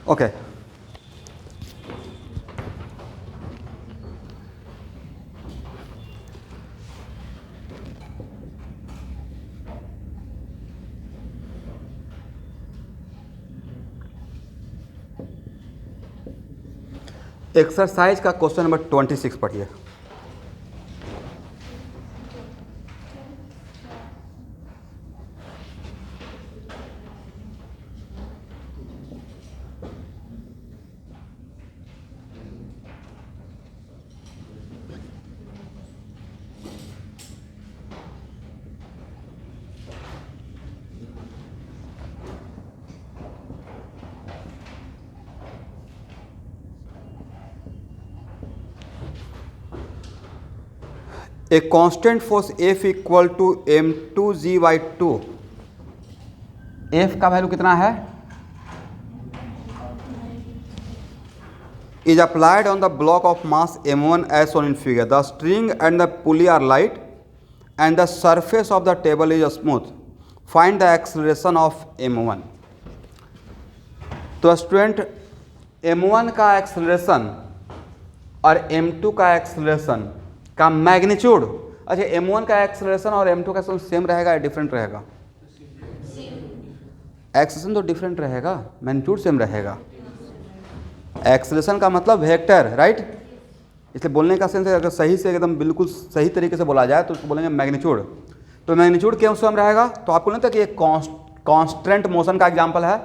Okay, exercise का question number 26 पढ़िए। A constant force F equal to m2g/2, F का value कितना है, is applied on the block of mass m1 as shown in figure. The string and the pulley are light and the surface of the table is smooth. Find the acceleration of m1. तो student m1 का acceleration और m2 का acceleration का magnitude, अच्छा m1 का acceleration और m2 का acceleration same रहेगा या डिफरेंट रहेगा? एक्सेलरेशन तो डिफरेंट रहेगा, मैग्नीट्यूड सेम रहेगा। एक्सेलरेशन का मतलब वेक्टर, राइट? इसलिए बोलने का सेंस है, अगर सही से एकदम बिल्कुल सही तरीके से बोला जाए तो उसको बोलेंगे मैग्नीट्यूड। तो मैग्नीट्यूड क्यों सेम रहेगा? तो आपको नहीं था कि एक कांस्टेंट मोशन का एग्जांपल है,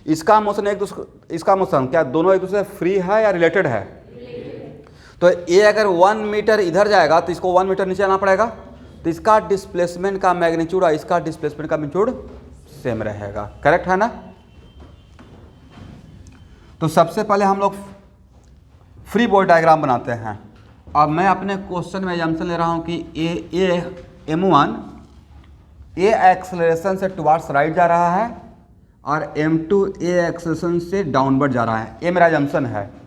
इसका मोशन एक दूसरे, इसका मोशन क्या दोनों एक दूसरे से फ्री है या रिलेटेड है? तो ये अगर 1 मीटर इधर जाएगा तो इसको 1 मीटर नीचे आना पड़ेगा, तो इसका डिस्प्लेसमेंट का मैग्नीट्यूड और इसका डिस्प्लेसमेंट का मैग्नीट्यूड सेम रहेगा। करेक्ट है ना? तो सबसे पहले हम लोग फ्री बॉडी डायग्राम बनाते हैं। अब मैं अपने क्वेश्चन में एग्जाम्पल ले रहा हूं कि ए m1 ए एक्सेलरेशन से टुवार्ड्स राइट जा रहा है और m2 ए एक्सेलरेशन से डाउनवर्ड जा रहा है। ये मेरा एजम्पशन है।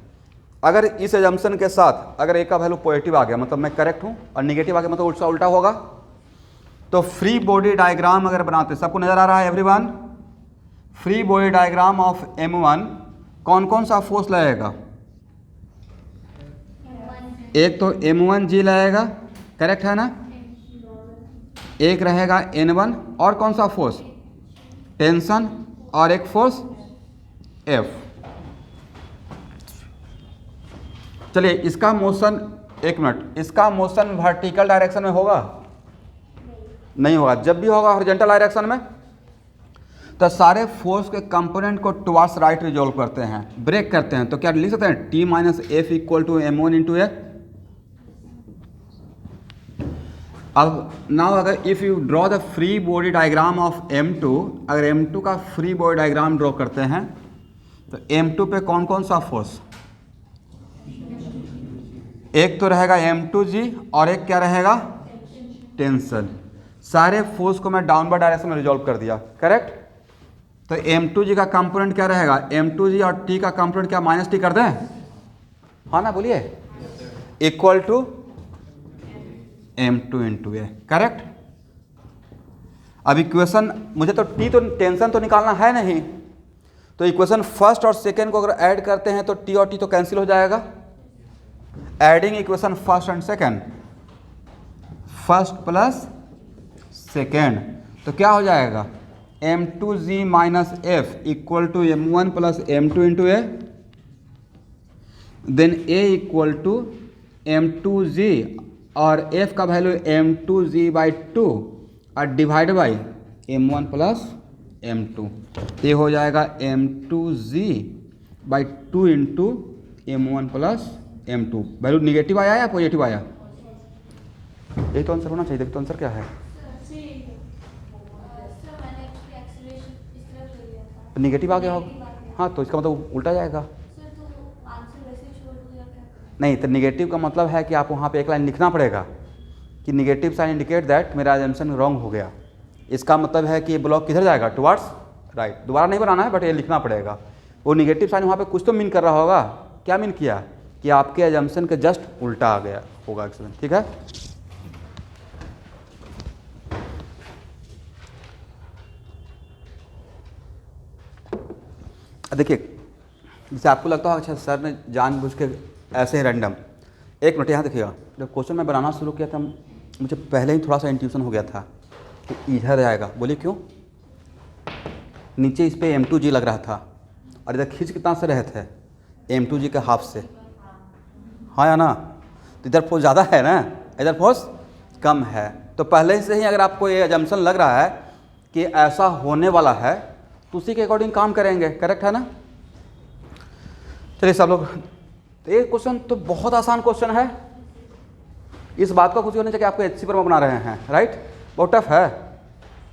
अगर इस एजम्पशन के साथ अगर ए का वैल्यू पॉजिटिव आ गया मतलब मैं करेक्ट हूँ, और निगेटिव आ गया मतलब उल्टा होगा। तो फ्री बॉडी डायग्राम अगर बनाते, सबको नजर आ रहा है everyone? Free body diagram of m1 कौन कौन सा फोर्स लगेगा? एक तो m1g लगेगा, करेक्ट है ना? एक रहेगा n1 और कौन सा फोर्स? टेंशन, और एक फोर्स F। चलिए इसका मोशन, एक मिनट, इसका मोशन वर्टिकल डायरेक्शन में होगा? नहीं होगा। जब भी होगा हॉरिजॉन्टल डायरेक्शन में। तो सारे फोर्स के कंपोनेंट को टुवार्ड्स राइट रिजॉल्व करते हैं, ब्रेक करते हैं। तो क्या लिख सकते हैं? T minus F equal to m1 into a. अब नाउ अगर if you draw the free body diagram of m2, अगर m2 का फ्री बॉडी डायग्राम ड्रॉ करते हैं तो m2 पे कौन कौन सा फोर्स? एक तो रहेगा m2g और एक क्या रहेगा? टेंशन। सारे फोर्स को मैं डाउनवर्ड डायरेक्शन में रिजॉल्व कर दिया, करेक्ट? तो m2g का कंपोनेंट क्या रहेगा? m2g और t का कंपोनेंट क्या माइनस टी कर दें? हाँ ना, बोलिए। Equal to m2 into a, correct? अब इक्वेशन, मुझे तो t तो टेंशन तो निकालना है नहीं, तो इक्वेशन फर्स्ट और सेकेंड को अगर ऐड करते हैं तो t और t तो कैंसिल हो जाएगा। Adding equation first and second, first plus second, तो क्या हो जाएगा? m2g minus f equal to m1 plus m2 into a, then a equal to m2g और f का वैल्यू m2g/2 और divide by m1 plus m2। ये हो जाएगा m2g/2 into m1 plus m2। Value negative आया या पॉजिटिव आया? यही तो आंसर होना चाहिए। देखो तो आंसर क्या है? निगेटिव आ गया होगा। हाँ, तो इसका मतलब उल्टा जाएगा। नहीं, तो निगेटिव का मतलब है कि आप वहाँ पे एक लाइन लिखना पड़ेगा कि निगेटिव साइन इंडिकेट दैट मेरा एजम्पशन रॉन्ग हो गया। इसका मतलब है कि ये ब्लॉक किधर जाएगा? Towards right. दोबारा नहीं बनाना है, बट ये लिखना पड़ेगा। वो निगेटिव साइन वहाँ पे कुछ तो मीन कर रहा होगा। क्या मीन किया? कि आपके एजम्पशन के जस्ट उल्टा आ गया होगा एक्शन, ठीक है? देखिए जैसे आपको लगता है अच्छा सर ने जानबूझ के ऐसे ही रैंडम, एक मिनट यहाँ देखिएगा, जब क्वेश्चन मैं बनाना शुरू किया था मुझे पहले ही थोड़ा सा इंट्यूशन हो गया था कि इधर आएगा। बोलिए क्यों? नीचे इस पर M2G लग रहा था और इधर खींच कितना से रहे थे? M2G के हाफ से, हाँ या ना? तो इधर फोर्स ज़्यादा है ना, इधर फोर्स कम है। तो पहले से ही अगर आपको ये अजम्पशन लग रहा है कि ऐसा होने वाला है तो उसी के अकॉर्डिंग काम करेंगे, करेक्ट है ना? चलिए सब लोग, तो ये क्वेश्चन तो बहुत आसान क्वेश्चन है, इस बात को खुशी होनी चाहिए कि आपको HC पर बना रहे हैं, राइट? बहुत टफ है,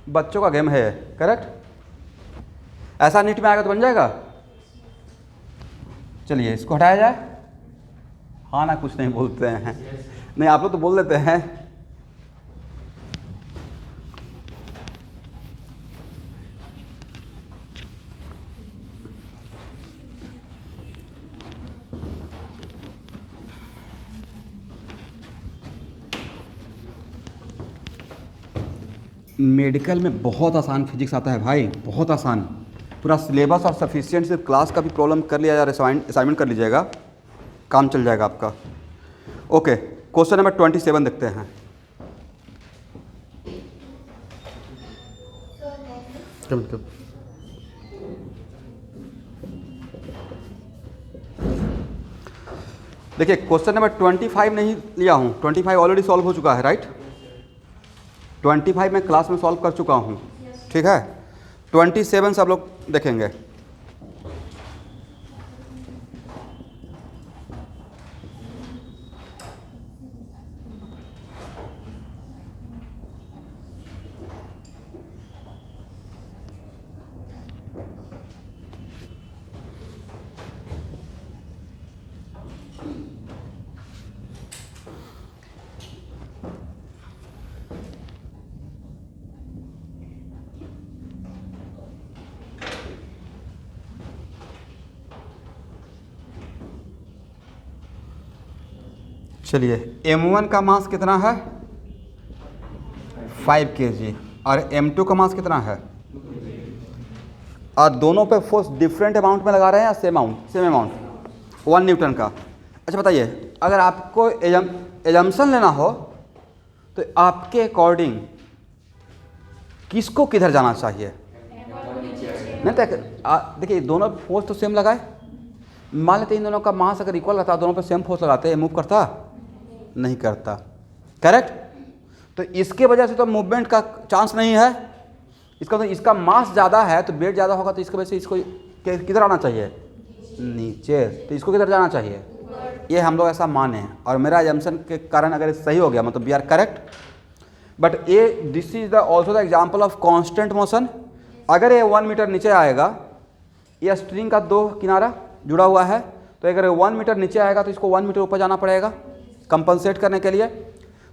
बच्चों का गेम है, करेक्ट? ऐसा नीट में आएगा तो बन जाएगा। चलिए इसको हटाया जाए। हाँ ना, कुछ नहीं बोलते हैं, नहीं आप लोग तो बोल देते हैं। मेडिकल में बहुत आसान फिजिक्स आता है भाई, बहुत आसान। पूरा सिलेबस और सफिशिएंट, सिर्फ क्लास का भी प्रॉब्लम कर लिया यार, असाइनमेंट कर लीजिएगा, काम चल जाएगा आपका। ओके, क्वेश्चन नंबर 27 देखते हैं। देखिए क्वेश्चन नंबर 25 नहीं लिया हूँ, 25 ऑलरेडी सॉल्व हो चुका है, राइट? 25 मैं क्लास में सॉल्व कर चुका हूँ, ठीक है? 27 सब लोग देखेंगे। चलिए M1 का मास कितना है? 5 kg और M2 का मास कितना है? और दोनों पे फोर्स डिफरेंट अमाउंट में लगा रहे हैं या सेम अमाउंट? 1 न्यूटन का। अच्छा बताइए, अगर आपको एजम्पशन लेना हो तो आपके अकॉर्डिंग किसको किधर जाना चाहिए? नहीं तो देखिए दोनों फोर्स तो सेम लगाए, मान लेते इन दोनों का मास अगर इक्वल रहता, दोनों पे सेम फोर्स लगाते हैं, मूव करता? नहीं करता, करेक्ट? तो इसके वजह से तो मूवमेंट का चांस नहीं है। इसका तो इसका मास ज़्यादा है तो वेट ज़्यादा होगा, तो इसकी वजह से इसको किधर आना चाहिए? नीचे। तो इसको किधर जाना चाहिए? ये हम लोग ऐसा माने, और मेरा एजम्पशन के कारण अगर सही हो गया मतलब वी आर करेक्ट। बट ये this is the also the example of constant motion. अगर ये 1 मीटर नीचे आएगा, ये स्ट्रिंग का 2 किनारा जुड़ा हुआ है, तो अगर 1 मीटर नीचे आएगा तो इसको 1 मीटर ऊपर जाना पड़ेगा कंपनसेट करने के लिए।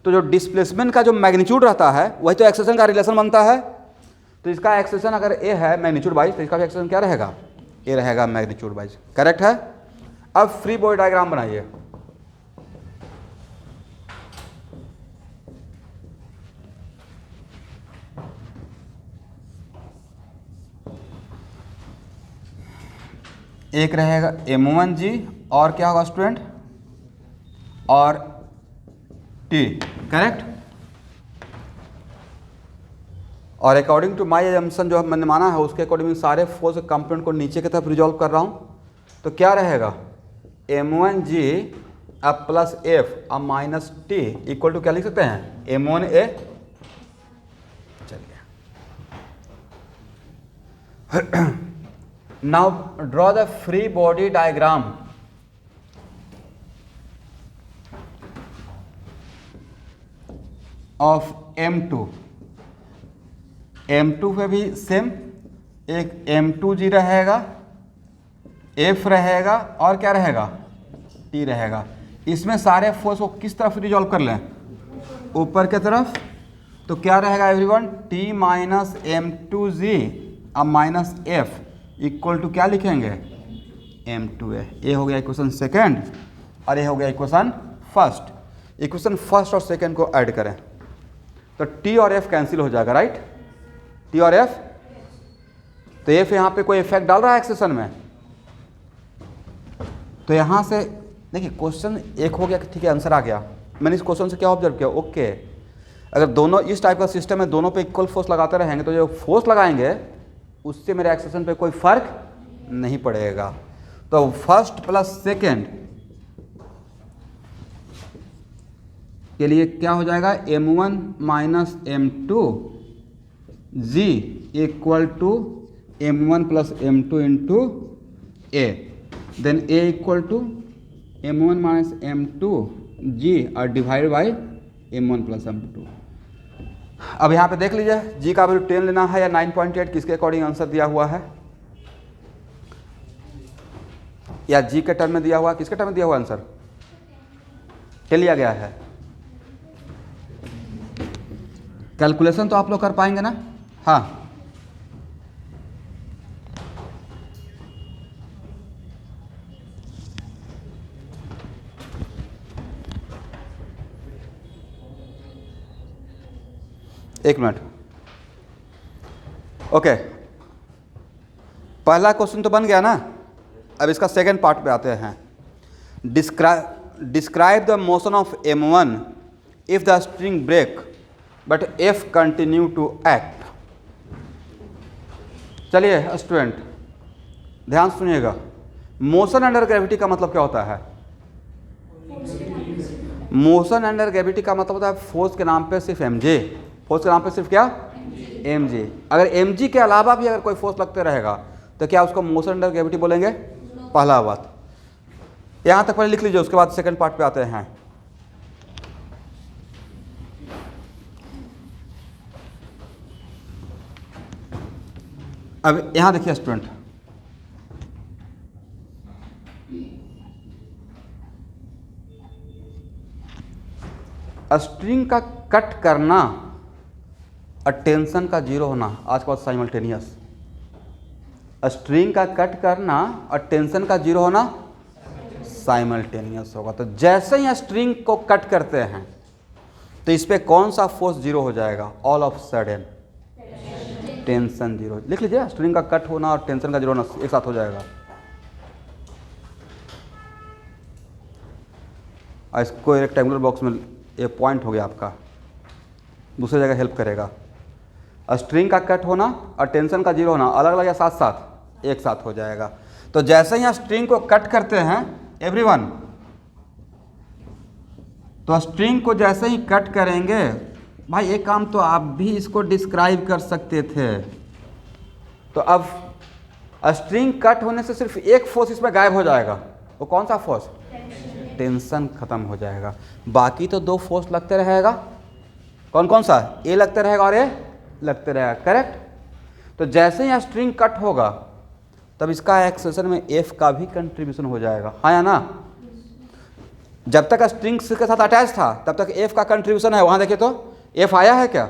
तो जो डिस्प्लेसमेंट का जो मैग्नीट्यूड रहता है वही तो एक्सेलेरेशन का रिलेशन बनता है। तो इसका एक्सेलेरेशन अगर ए है मैग्नीट्यूड वाइज, तो इसका भी एक्सेलेरेशन क्या रहेगा? ए रहेगा मैग्नीट्यूड वाइज, करेक्ट है? अब फ्री बॉडी डायग्राम बनाइए। एक रहेगा M1G और क्या होगा स्टूडेंट? और T, करेक्ट? और अकॉर्डिंग टू माई एजम्पशन जो मैंने माना है उसके अकॉर्डिंग सारे फोर्स कंपोनेंट को नीचे की तरफ रिजॉल्व कर रहा हूँ। तो क्या रहेगा? M1G अब प्लस F अब माइनस T इक्वल टू क्या लिख सकते हैं? M1A। चलिए now draw the free body diagram of M2। M2 पे भी सेम, एक M2G रहेगा, F रहेगा और क्या रहेगा? T रहेगा। इसमें सारे फोर्स को किस तरफ रिजॉल्व कर लें? ऊपर की तरफ। तो क्या रहेगा एवरीवन? T माइनस M2G अब माइनस F इक्वल टू क्या लिखेंगे? M2A। ये हो गया इक्वेशन सेकेंड और ये हो गया इक्वेशन फर्स्ट। इक्वेशन फर्स्ट और सेकेंड को ऐड करें तो T और F कैंसिल हो जाएगा, राइट? T और F। तो F यहाँ पे कोई इफेक्ट डाल रहा है एक्सेशन में? तो यहाँ से देखिए क्वेश्चन एक हो गया कि ठीक है आंसर आ गया। मैंने इस क्वेश्चन से क्या ऑब्जर्व किया, ओके अगर दोनों इस टाइप का सिस्टम है, दोनों पे इक्वल फोर्स लगाते रहेंगे तो जो फोर्स लगाएंगे उससे मेरे एक्सेलरेशन पे कोई फर्क नहीं पड़ेगा। तो फर्स्ट प्लस सेकेंड के लिए क्या हो जाएगा, m1 minus m2 g equal to m1 plus m2 into a, then a equal to m1 minus m2 g और divide by m1 plus m2। अब यहाँ पे देख लीजिए g का वैल्यू 10 लेना है या 9.8, किसके अकॉर्डिंग आंसर दिया हुआ है, या g के टर्म में दिया हुआ, किसके टर्म में दिया हुआ आंसर 10 लिया गया है। कैलकुलेशन तो आप लोग कर पाएंगे ना, हाँ एक मिनट, ओके पहला क्वेश्चन तो बन गया ना। अब इसका सेकंड पार्ट पे आते हैं। Describe the motion of m1 if the string break but f continue to act. चलिए स्टूडेंट ध्यान सुनिएगा, मोशन अंडर ग्रेविटी का मतलब क्या होता है, मोशन अंडर ग्रेविटी का मतलब होता है फोर्स के नाम पे सिर्फ mj, फोर्स के नाम पे सिर्फ क्या mg। अगर mg के अलावा भी अगर कोई फोर्स लगते रहेगा तो क्या उसको मोशन अंडर ग्रेविटी बोलेंगे, पहला बात। यहां तक पहले लिख लीजिए, उसके बाद सेकंड पार्ट पे आते हैं। अब यहां देखिए स्टूडेंट, स्ट्रिंग का कट करना और टेंशन का जीरो होना आज के बाद साइमल्टेनियस, स्ट्रिंग का कट करना और टेंशन का जीरो होना साइमल्टेनियस होगा। तो जैसे ही स्ट्रिंग को कट करते हैं तो इस पे कौन सा फोर्स जीरो हो जाएगा, all of sudden tension zero. लिख लीजिए, स्ट्रिंग का कट होना और टेंशन का जीरो होना एक साथ हो जाएगा। और इसको रेक्टेंगुलर बॉक्स में ये पॉइंट हो गया आपका, दूसरी जगह हेल्प करेगा। स्ट्रिंग का कट होना और टेंशन का जीरो होना अलग अलग या साथ साथ, एक साथ हो जाएगा। तो जैसे ही स्ट्रिंग को कट करते हैं एवरीवन, तो स्ट्रिंग को जैसे ही कट करेंगे, भाई एक काम तो आप भी इसको डिस्क्राइब कर सकते थे। तो अब स्ट्रिंग कट होने से सिर्फ एक फोर्स इसमें गायब हो जाएगा, वो कौन सा फोर्स, टेंशन खत्म हो जाएगा। बाकी तो दो फोर्स लगते रहेगा, कौन कौन सा, ए लगते रहेगा और ए लगते रहेगा, करेक्ट। तो जैसे ही स्ट्रिंग कट होगा तब इसका एक्सेशन में एफ का भी कंट्रीब्यूशन हो जाएगा, हाँ या ना। जब तक स्ट्रिंग के साथ अटैच था तब तक एफ का कंट्रीब्यूशन है, वहाँ देखिए तो एफ आया है क्या,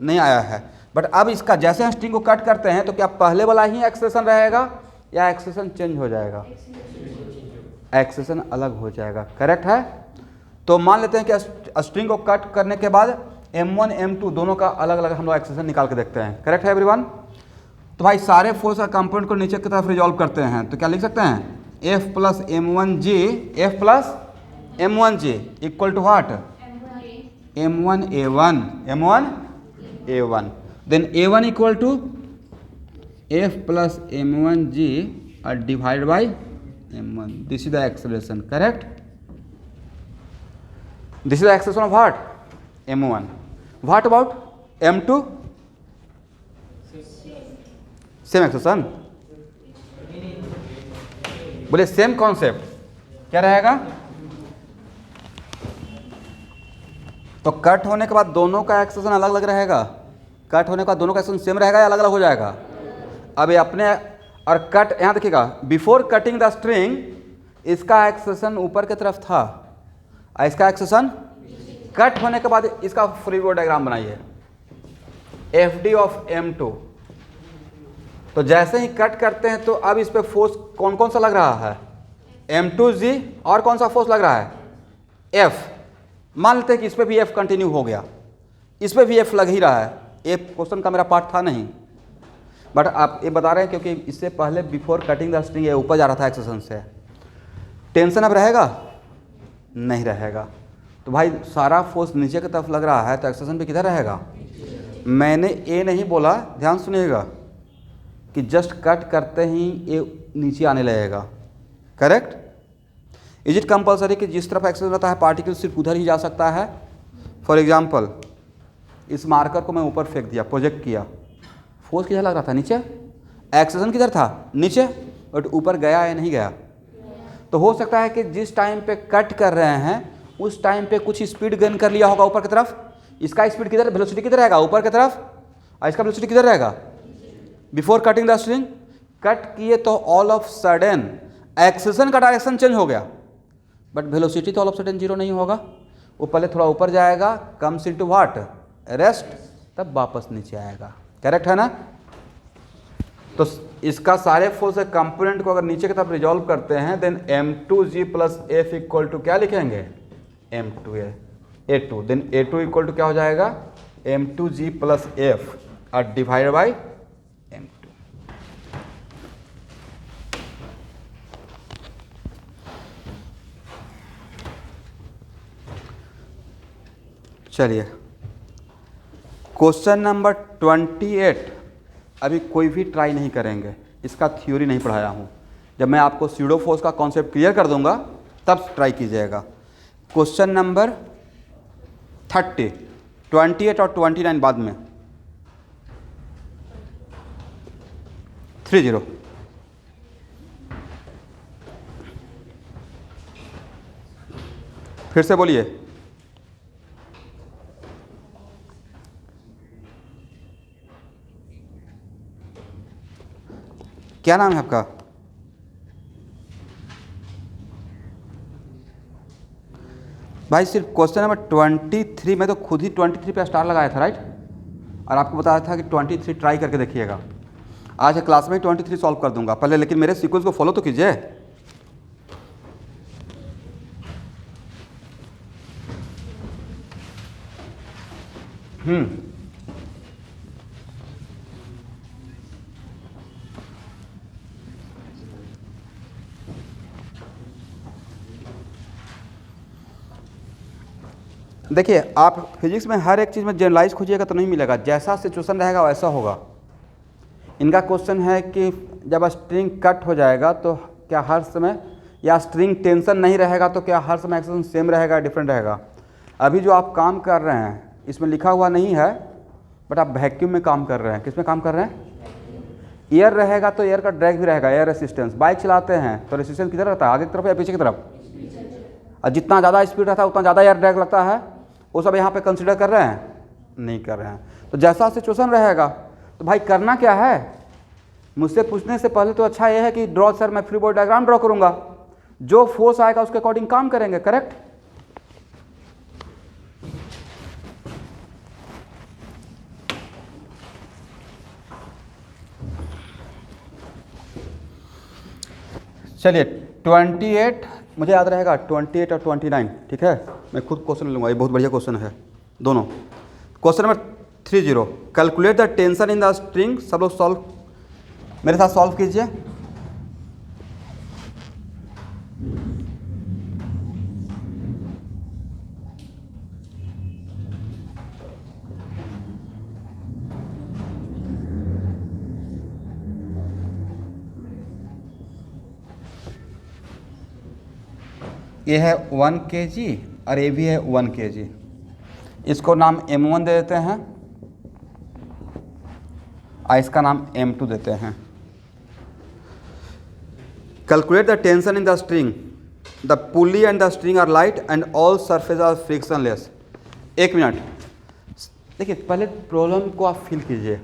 नहीं आया है। बट अब इसका जैसे स्ट्रिंग को कट करते हैं तो क्या पहले वाला ही एक्सेशन रहेगा या एक्सेशन चेंज हो जाएगा, एक्सेशन अलग हो जाएगा, करेक्ट है। तो मान लेते हैं कि स्ट्रिंग को कट करने के बाद m1 m2 दोनों का अलग अलग हम लोग एक्सेशन निकाल के देखते हैं, करेक्ट है एवरीवन। तो भाई सारे फोर्स का कंपोनेंट को नीचे की तरफ रिजॉल्व करते हैं, तो क्या लिख सकते हैं, f plus m1g, f plus m1g equal to what, m1a1, m1a1, then a1 equal to f plus m1g और divide by m1, this is the acceleration, correct. This is the acceleration of what, m1। What about m2, same acceleration, बोले same concept, क्या रहेगा। तो cut होने के बाद दोनों का एक्सेलरेशन अलग अलग रहेगा, कट होने के बाद दोनों का एक्सेलरेशन सेम रहेगा या अलग अलग हो जाएगा। अब ये अपने और कट, यहाँ देखिएगा, बिफोर कटिंग द स्ट्रिंग इसका एक्सेलरेशन ऊपर की तरफ था और इसका एक्सेलरेशन कट होने के बाद इसका फ्री बॉडी डायग्राम बनाइए, एफ डी ऑफ m2। तो जैसे ही कट करते हैं तो अब इस पे फोर्स कौन कौन सा लग रहा है, m2g, और कौन सा फोर्स लग रहा है, f। मान लेते हैं कि इस पे भी f कंटिन्यू हो गया, इस पे भी f लग ही रहा है। ये क्वेश्चन का मेरा पार्ट था नहीं, बट आप ये बता रहे हैं क्योंकि इससे पहले बिफोर कटिंग द स्ट्रिंग ये ऊपर जा रहा था एक्सेशन से। टेंशन अब रहेगा नहीं रहेगा। तो भाई सारा फोर्स नीचे की तरफ लग रहा है तो एक्सेलरेशन पे किधर रहेगा? मैंने ए नहीं बोला, ध्यान सुनिएगा, कि जस्ट कट करते ही ए नीचे आने लगेगा। करेक्ट? इज इट कंपलसरी कि जिस तरफ एक्सेलरेशन रहता है पार्टिकल सिर्फ उधर ही जा सकता है? फॉर एग्जाम्पल इस मार्कर को मैं ऊपर फेंक दिया, प्रोजेक्ट किया, फोर्स किधर लग रहा था? नीचे। एक्सेलरेशन किधर था? नीचे। बट ऊपर गया या नहीं गया? तो हो सकता है कि जिस टाइम पे कट कर रहे हैं उस टाइम पे कुछ स्पीड गेन कर लिया होगा ऊपर की तरफ। इसका स्पीड किधर, वेलोसिटी किधर रहेगा? ऊपर की तरफ। और इसका वेलोसिटी किधर रहेगा? Before cutting the string. Cut किए तो ऑल ऑफ सडन एक्सेलरेशन का डायरेक्शन चेंज हो गया, बट वेलोसिटी तो ऑल ऑफ सडन जीरो नहीं होगा। वो पहले थोड़ा ऊपर जाएगा, कम्स इनटू व्हाट? रेस्ट, तब वापस नीचे आएगा। करेक्ट है ना? तो इसका सारे फोर्स के कंपोनेंट को अगर नीचे की तरफ रिजॉल्व करते हैं then m2g plus f equal to क्या लिखेंगे? m2a a2, then a2 equal to क्या हो जाएगा? m2g प्लस f और डिवाइड बाई m2। चलिए क्वेश्चन नंबर 28 अभी कोई भी ट्राई नहीं करेंगे, इसका थ्योरी नहीं पढ़ाया हूँ। जब मैं आपको स्यूडो फोर्स का कॉन्सेप्ट क्लियर कर दूंगा तब ट्राई कीजिएगा। क्वेश्चन नंबर 30, 28 और 29 बाद में। 30 फिर से बोलिए। क्या नाम है आपका? भाई सिर्फ क्वेश्चन नंबर 23 में तो खुद ही 23 पे स्टार लगाया था, राइट? और आपको बताया था कि 23 ट्राई करके देखिएगा। आज क्लास में 23 सॉल्व कर दूंगा पहले, लेकिन मेरे सीक्वेंस को फॉलो तो कीजिए। देखिए आप फिजिक्स में हर एक चीज़ में जनरलाइज खोजिएगा तो नहीं मिलेगा, जैसा सिचुएशन रहेगा वैसा होगा। इनका क्वेश्चन है कि जब स्ट्रिंग कट हो जाएगा तो क्या हर समय, या स्ट्रिंग टेंशन नहीं रहेगा तो क्या हर समय एक्सेलरेशन सेम रहेगा, डिफरेंट रहेगा? अभी जो आप काम कर रहे हैं इसमें लिखा हुआ नहीं है, बट आप वैक्यूम में काम कर रहे हैं। किस में काम कर रहे हैं? एयर रहेगा तो एयर का ड्रैग भी रहेगा, एयर रेसिस्टेंस। बाइक चलाते हैं तो रेसिस्टेंस किधर रहता है? आगे की तरफ या पीछे की तरफ? और जितना ज़्यादा स्पीड रहता है उतना ज़्यादा एयर ड्रैग लगता है। वो सब यहाँ पे कंसिडर कर रहे हैं? नहीं कर रहे हैं। तो जैसा सिचुएशन रहेगा तो भाई करना क्या है? मुझसे पूछने से पहले तो अच्छा ये है कि ड्रॉ सर, मैं फ्री बॉडी डायग्राम ड्रॉ करूँगा, जो फोर्स आएगा उसके अकॉर्डिंग काम करेंगे। करेक्ट? चलिए 28 मुझे याद रहेगा, 28 और 29, ठीक है? मैं खुद क्वेश्चन लूँगा, ये बहुत बढ़िया क्वेश्चन है दोनों। Question number 30, calculate the tension in the string. सब लोग सॉल्व मेरे साथ सॉल्व कीजिए। ये है 1 kg और ये भी है 1 kg। इसको नाम m1 दे देते हैं और इसका नाम m2 देते हैं। Calculate the tension in the string, the pulley and the string are light and all surface are frictionless. 1 minute, देखिए पहले प्रॉब्लम को आप फिल कीजिए।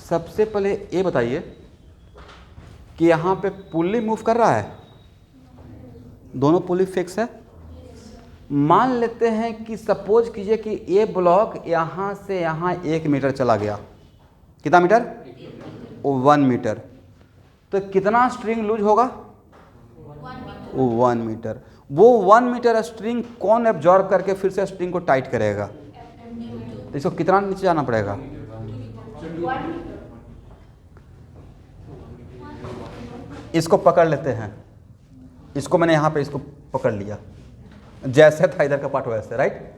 सबसे पहले ये बताइए कि यहाँ पे पुली मूव कर रहा है, दोनों पुली फिक्स है। मान लेते हैं कि सपोज कीजिए कि ये ब्लॉक यहाँ से यहाँ 1 मीटर चला गया। कितना मीटर? 1 मीटर। तो कितना स्ट्रिंग लूज होगा? 1 मीटर। वो 1 मीटर स्ट्रिंग कौन एब्जॉर्ब करके फिर से स्ट्रिंग को टाइट करेगा? तो इसको कितना नीचे जाना पड़ेगा? इसको पकड़ लेते हैं, इसको मैंने यहाँ पे इसको पकड़ लिया, जैसे था इधर का पार्ट वैसे, राइट।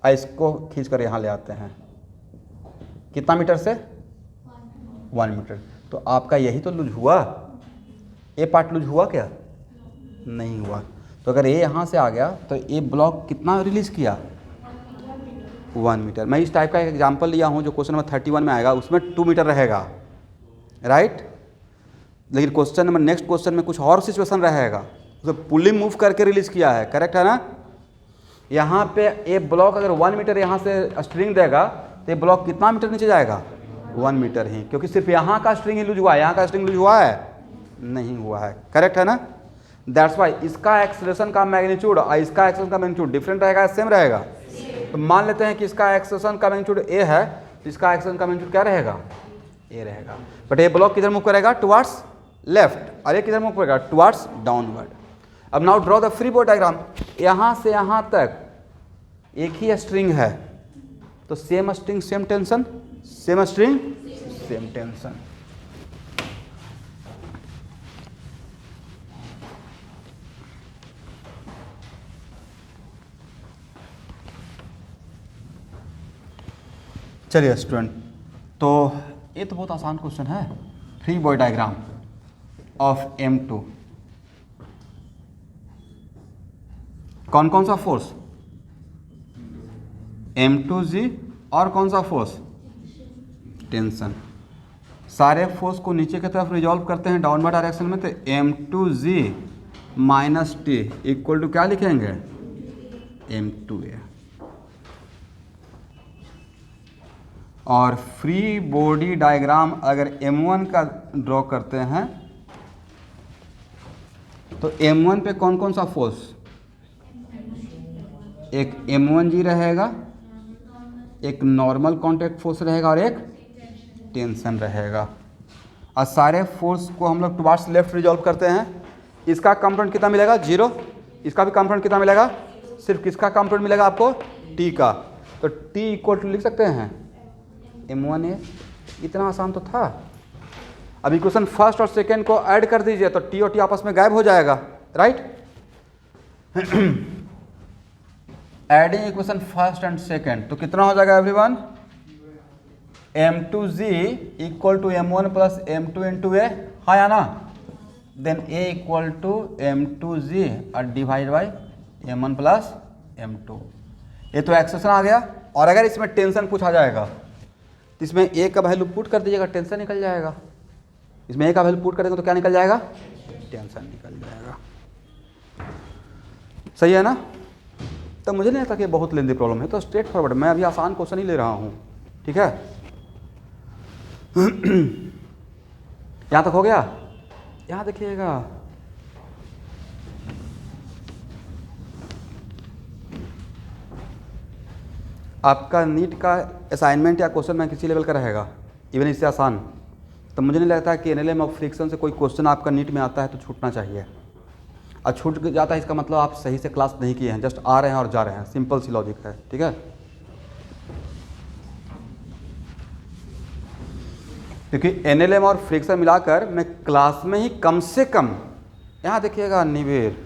इसको खींच कर यहाँ ले आते हैं, कितना मीटर से 1 मीटर। तो आपका यही तो लूज हुआ, ये पार्ट लूज हुआ क्या? नहीं हुआ। तो अगर ये यहाँ से आ गया तो ये ब्लॉक कितना रिलीज किया? 1 मीटर। मैं इस टाइप का एक एग्जांपल लिया हूँ जो क्वेश्चन नंबर 31 में आएगा, उसमें 2 मीटर रहेगा, राइट। लेकिन क्वेश्चन नंबर नेक्स्ट क्वेश्चन में कुछ और सिचुएशन रहेगा, उसे पुली मूव करके रिलीज किया है, करेक्ट है ना। यहाँ पे ये ब्लॉक अगर 1 मीटर यहाँ से स्ट्रिंग देगा तो ये ब्लॉक कितना मीटर नीचे जाएगा? 1 मीटर ही, क्योंकि सिर्फ यहाँ का स्ट्रिंग ही लूज हुआ है, यहाँ का स्ट्रिंग लूज हुआ है नहीं हुआ है, करेक्ट है ना। दैट्स वाई इसका एक्सेलरेशन का मैग्नीट्यूड और इसका एक्सेलरेशन का मैग्नीट्यूड डिफरेंट रहेगा, सेम रहेगा। तो मान लेते हैं कि इसका एक्सेलरेशन का मैग्नीट्यूड ए है, तो इसका एक्सेलरेशन का मैग्नीट्यूड क्या रहेगा? ए रहेगा। बट ये ब्लॉक किधर मूव करेगा? टुवर्ड्स लेफ्ट, और ये किधर मूव करेगा? Towards downward. अब now draw the free body diagram. यहाँ से यहाँ तक एक ही स्ट्रिंग है, तो same string same tension, same string same tension. चलिए स्टूडेंट, तो ये तो बहुत आसान क्वेश्चन है। Free body diagram of M2, कौन कौन सा फोर्स? M2G, और कौन सा फोर्स? टेंशन। सारे फोर्स को नीचे की तरफ रिजॉल्व करते हैं डाउनवर्ड डायरेक्शन में, तो M2G minus T equal to क्या लिखेंगे? M2A। और फ्री बॉडी डायग्राम अगर M1 का ड्रॉ करते हैं तो M1 पे कौन कौन सा फोर्स? एक M1G रहेगा, एक नॉर्मल कॉन्टैक्ट फोर्स रहेगा और एक टेंशन रहेगा। और सारे फोर्स को हम लोग टुवर्ड्स लेफ्ट रिजॉल्व करते हैं। इसका कंपोनेंट कितना मिलेगा? 0। इसका भी कंपोनेंट कितना मिलेगा? सिर्फ किसका कंपोनेंट मिलेगा आपको? T का। तो T इक्वल टू लिख सकते हैं M1A। इतना आसान तो था। अब इक्वेशन फर्स्ट और सेकेंड को ऐड कर दीजिए तो T और T आपस में गायब हो जाएगा, right. Adding equation first and second तो कितना हो जाएगा everyone? M2G equal to M1 plus M2 into a, हाँ या ना। Then A equal to M2G और divide by M1 plus M2। ये तो एक्सेशन आ गया। और अगर इसमें टेंशन पूछा जाएगा तो इसमें A का वैल्यू पुट कर दीजिएगा, टेंशन निकल जाएगा। इसमें A का वैल्यू पुट करेंगे तो क्या निकल जाएगा? टेंशन निकल जाएगा। सही है ना। तो मुझे नहीं लगता कि बहुत लेंदी प्रॉब्लम है, तो स्ट्रेट फॉरवर्ड। मैं अभी आसान क्वेश्चन ही ले रहा हूँ, ठीक है। यहाँ तक हो गया। यहाँ देखिएगा, आपका नीट का असाइनमेंट या क्वेश्चन में किसी लेवल का रहेगा, इवन इससे आसान। तो मुझे नहीं लगता कि एनालिसिस ऑफ फ्रिक्शन से कोई क्वेश्चन आपका नीट में आता है तो छूटना चाहिए। और छूट जाता है इसका मतलब आप सही से क्लास नहीं किए हैं, जस्ट आ रहे हैं और जा रहे हैं। सिंपल सी लॉजिक है, ठीक है। क्योंकि एनएलएम और फ्रिक्शन मिलाकर मैं क्लास में ही कम से कम, यहाँ देखिएगा निवेर,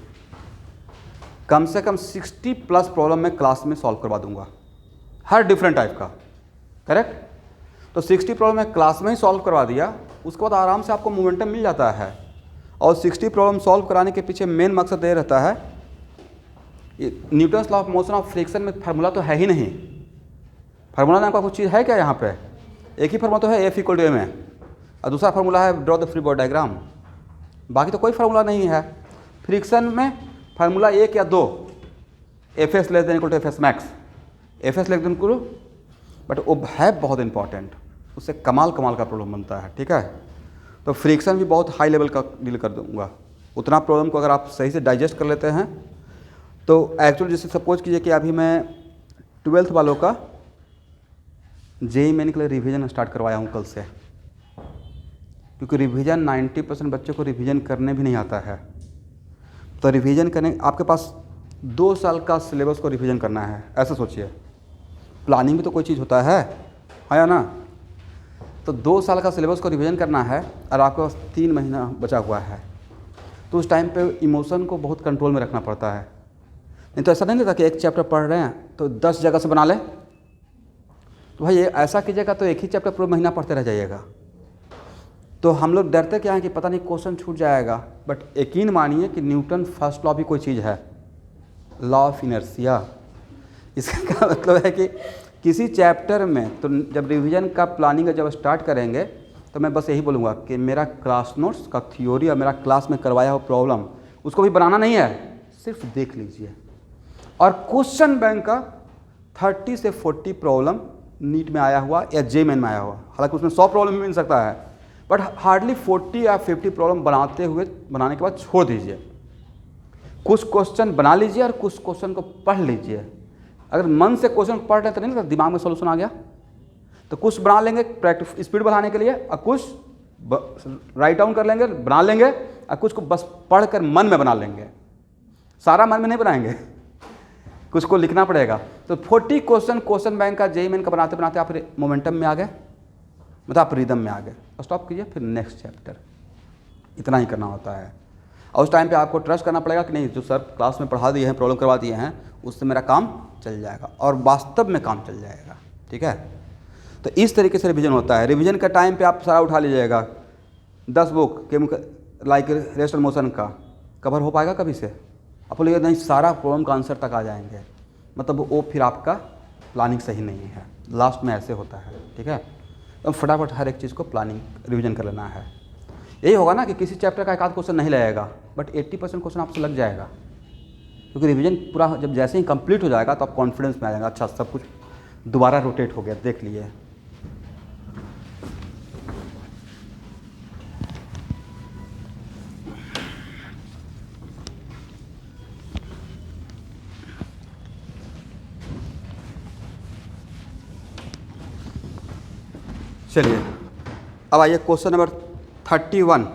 कम से कम 60 प्लस प्रॉब्लम मैं क्लास में सॉल्व करवा दूंगा, हर डिफरेंट टाइप का, करेक्ट। तो 60 प्रॉब्लम मैं क्लास में ही सॉल्व करवा दिया, उसके बाद आराम से आपको मोमेंटम मिल जाता है। और 60 प्रॉब्लम सॉल्व कराने के पीछे मेन मकसद ये रहता है, Newton's law of motion of friction में फार्मूला तो है ही नहीं। फार्मूला नाम का कुछ चीज़ है क्या यहाँ पे? एक ही फार्मूला तो है, F इक्वल टू m है, और दूसरा फार्मूला है draw the free body diagram. बाकी तो कोई फार्मूला नहीं है। फ्रिक्शन में फार्मूला 1 या 2, Fs less than equal to Fs max, Fs less than equal, but वो है बहुत इंपॉर्टेंट, उससे कमाल कमाल का प्रॉब्लम बनता है, ठीक है। तो फ्रिक्शन भी बहुत हाई लेवल का डील कर दूंगा। उतना प्रॉब्लम को अगर आप सही से डाइजेस्ट कर लेते हैं तो एक्चुअली, जैसे सपोज कीजिए कि अभी मैं 12th वालों का जेईई मेन के लिए रिवीजन स्टार्ट करवाया हूँ कल से, क्योंकि रिवीजन 90% बच्चों को रिवीजन करने भी नहीं आता है। तो रिवीजन करने, आपके पास 2 साल का सिलेबस को रिवीजन करना है, ऐसा सोचिए। प्लानिंग भी तो कोई चीज़ होता है या ना। तो 2 साल का सिलेबस को रिवीजन करना है और आपके पास 3 महीना बचा हुआ है। तो उस टाइम पे इमोशन को बहुत कंट्रोल में रखना पड़ता है। नहीं तो ऐसा नहीं रहता कि एक चैप्टर पढ़ रहे हैं तो 10 जगह से बना लें। तो भाई ये ऐसा कीजिएगा तो एक ही चैप्टर पूरा महीना पढ़ते रह जाइएगा। तो हम लोग डरते क्या है कि पता नहीं क्वेश्चन छूट जाएगा, बट यकीन मानिए कि न्यूटन फर्स्ट लॉ भी कोई चीज़ है, लॉ ऑफ इनर्शिया। इसका मतलब है कि किसी चैप्टर में तो जब रिवीजन का प्लानिंग जब स्टार्ट करेंगे तो मैं बस यही बोलूँगा कि मेरा क्लास नोट्स का थ्योरी और मेरा क्लास में करवाया हुआ प्रॉब्लम उसको भी बनाना नहीं है, सिर्फ देख लीजिए। और क्वेश्चन बैंक का 30 से 40 प्रॉब्लम नीट में आया हुआ या JEE में आया हुआ, हालांकि उसमें 100 प्रॉब्लम भी मिल सकता है, बट हार्डली 40 या 50 प्रॉब्लम बनाने के बाद छोड़ दीजिए। कुछ क्वेश्चन बना लीजिए और कुछ क्वेश्चन को पढ़ लीजिए। अगर मन से क्वेश्चन पढ़ रहे तो नहीं लगता दिमाग में सोल्यूशन आ गया। तो कुछ बना लेंगे प्रैक्टिस स्पीड बढ़ाने के लिए, और कुछ राइट डाउन कर लेंगे बना लेंगे, और कुछ को बस पढ़ कर मन में बना लेंगे। सारा मन में नहीं बनाएंगे, कुछ को लिखना पड़ेगा। तो 40 क्वेश्चन बैंक का JEE मेन का बनाते बनाते आप मोमेंटम में आ गए, मतलब आप रिदम में आ गए, और स्टॉप कीजिए, फिर नेक्स्ट चैप्टर। इतना ही करना होता है। और उस टाइम पे आपको ट्रस्ट करना पड़ेगा कि नहीं, जो सर क्लास में पढ़ा दिए हैं, प्रॉब्लम करवा दिए हैं, उससे मेरा काम चल जाएगा, और वास्तव में काम चल जाएगा। ठीक है, तो इस तरीके से रिवीजन होता है। रिवीजन का टाइम पे आप सारा उठा लीजिएगा। 10 book like rest and motion का कवर हो पाएगा कभी से? आप बोलिएगा नहीं, सारा प्रॉब्लम का आंसर तक आ जाएंगे, मतलब वो फिर आपका प्लानिंग सही नहीं है। लास्ट में ऐसे होता है। ठीक है, तो फटाफट हर एक चीज़ को प्लानिंग रिवीजन कर लेना है। यही होगा ना कि किसी चैप्टर का एक आध क्वेश्चन नहीं लगेगा, बट 80% क्वेश्चन आपसे लग जाएगा, क्योंकि रिवीजन पूरा जब जैसे ही कंप्लीट हो जाएगा तो आप कॉन्फिडेंस में आ जाएगा। अच्छा, सब कुछ दोबारा रोटेट हो गया, देख लिए। चलिए अब आइए क्वेश्चन नंबर 31।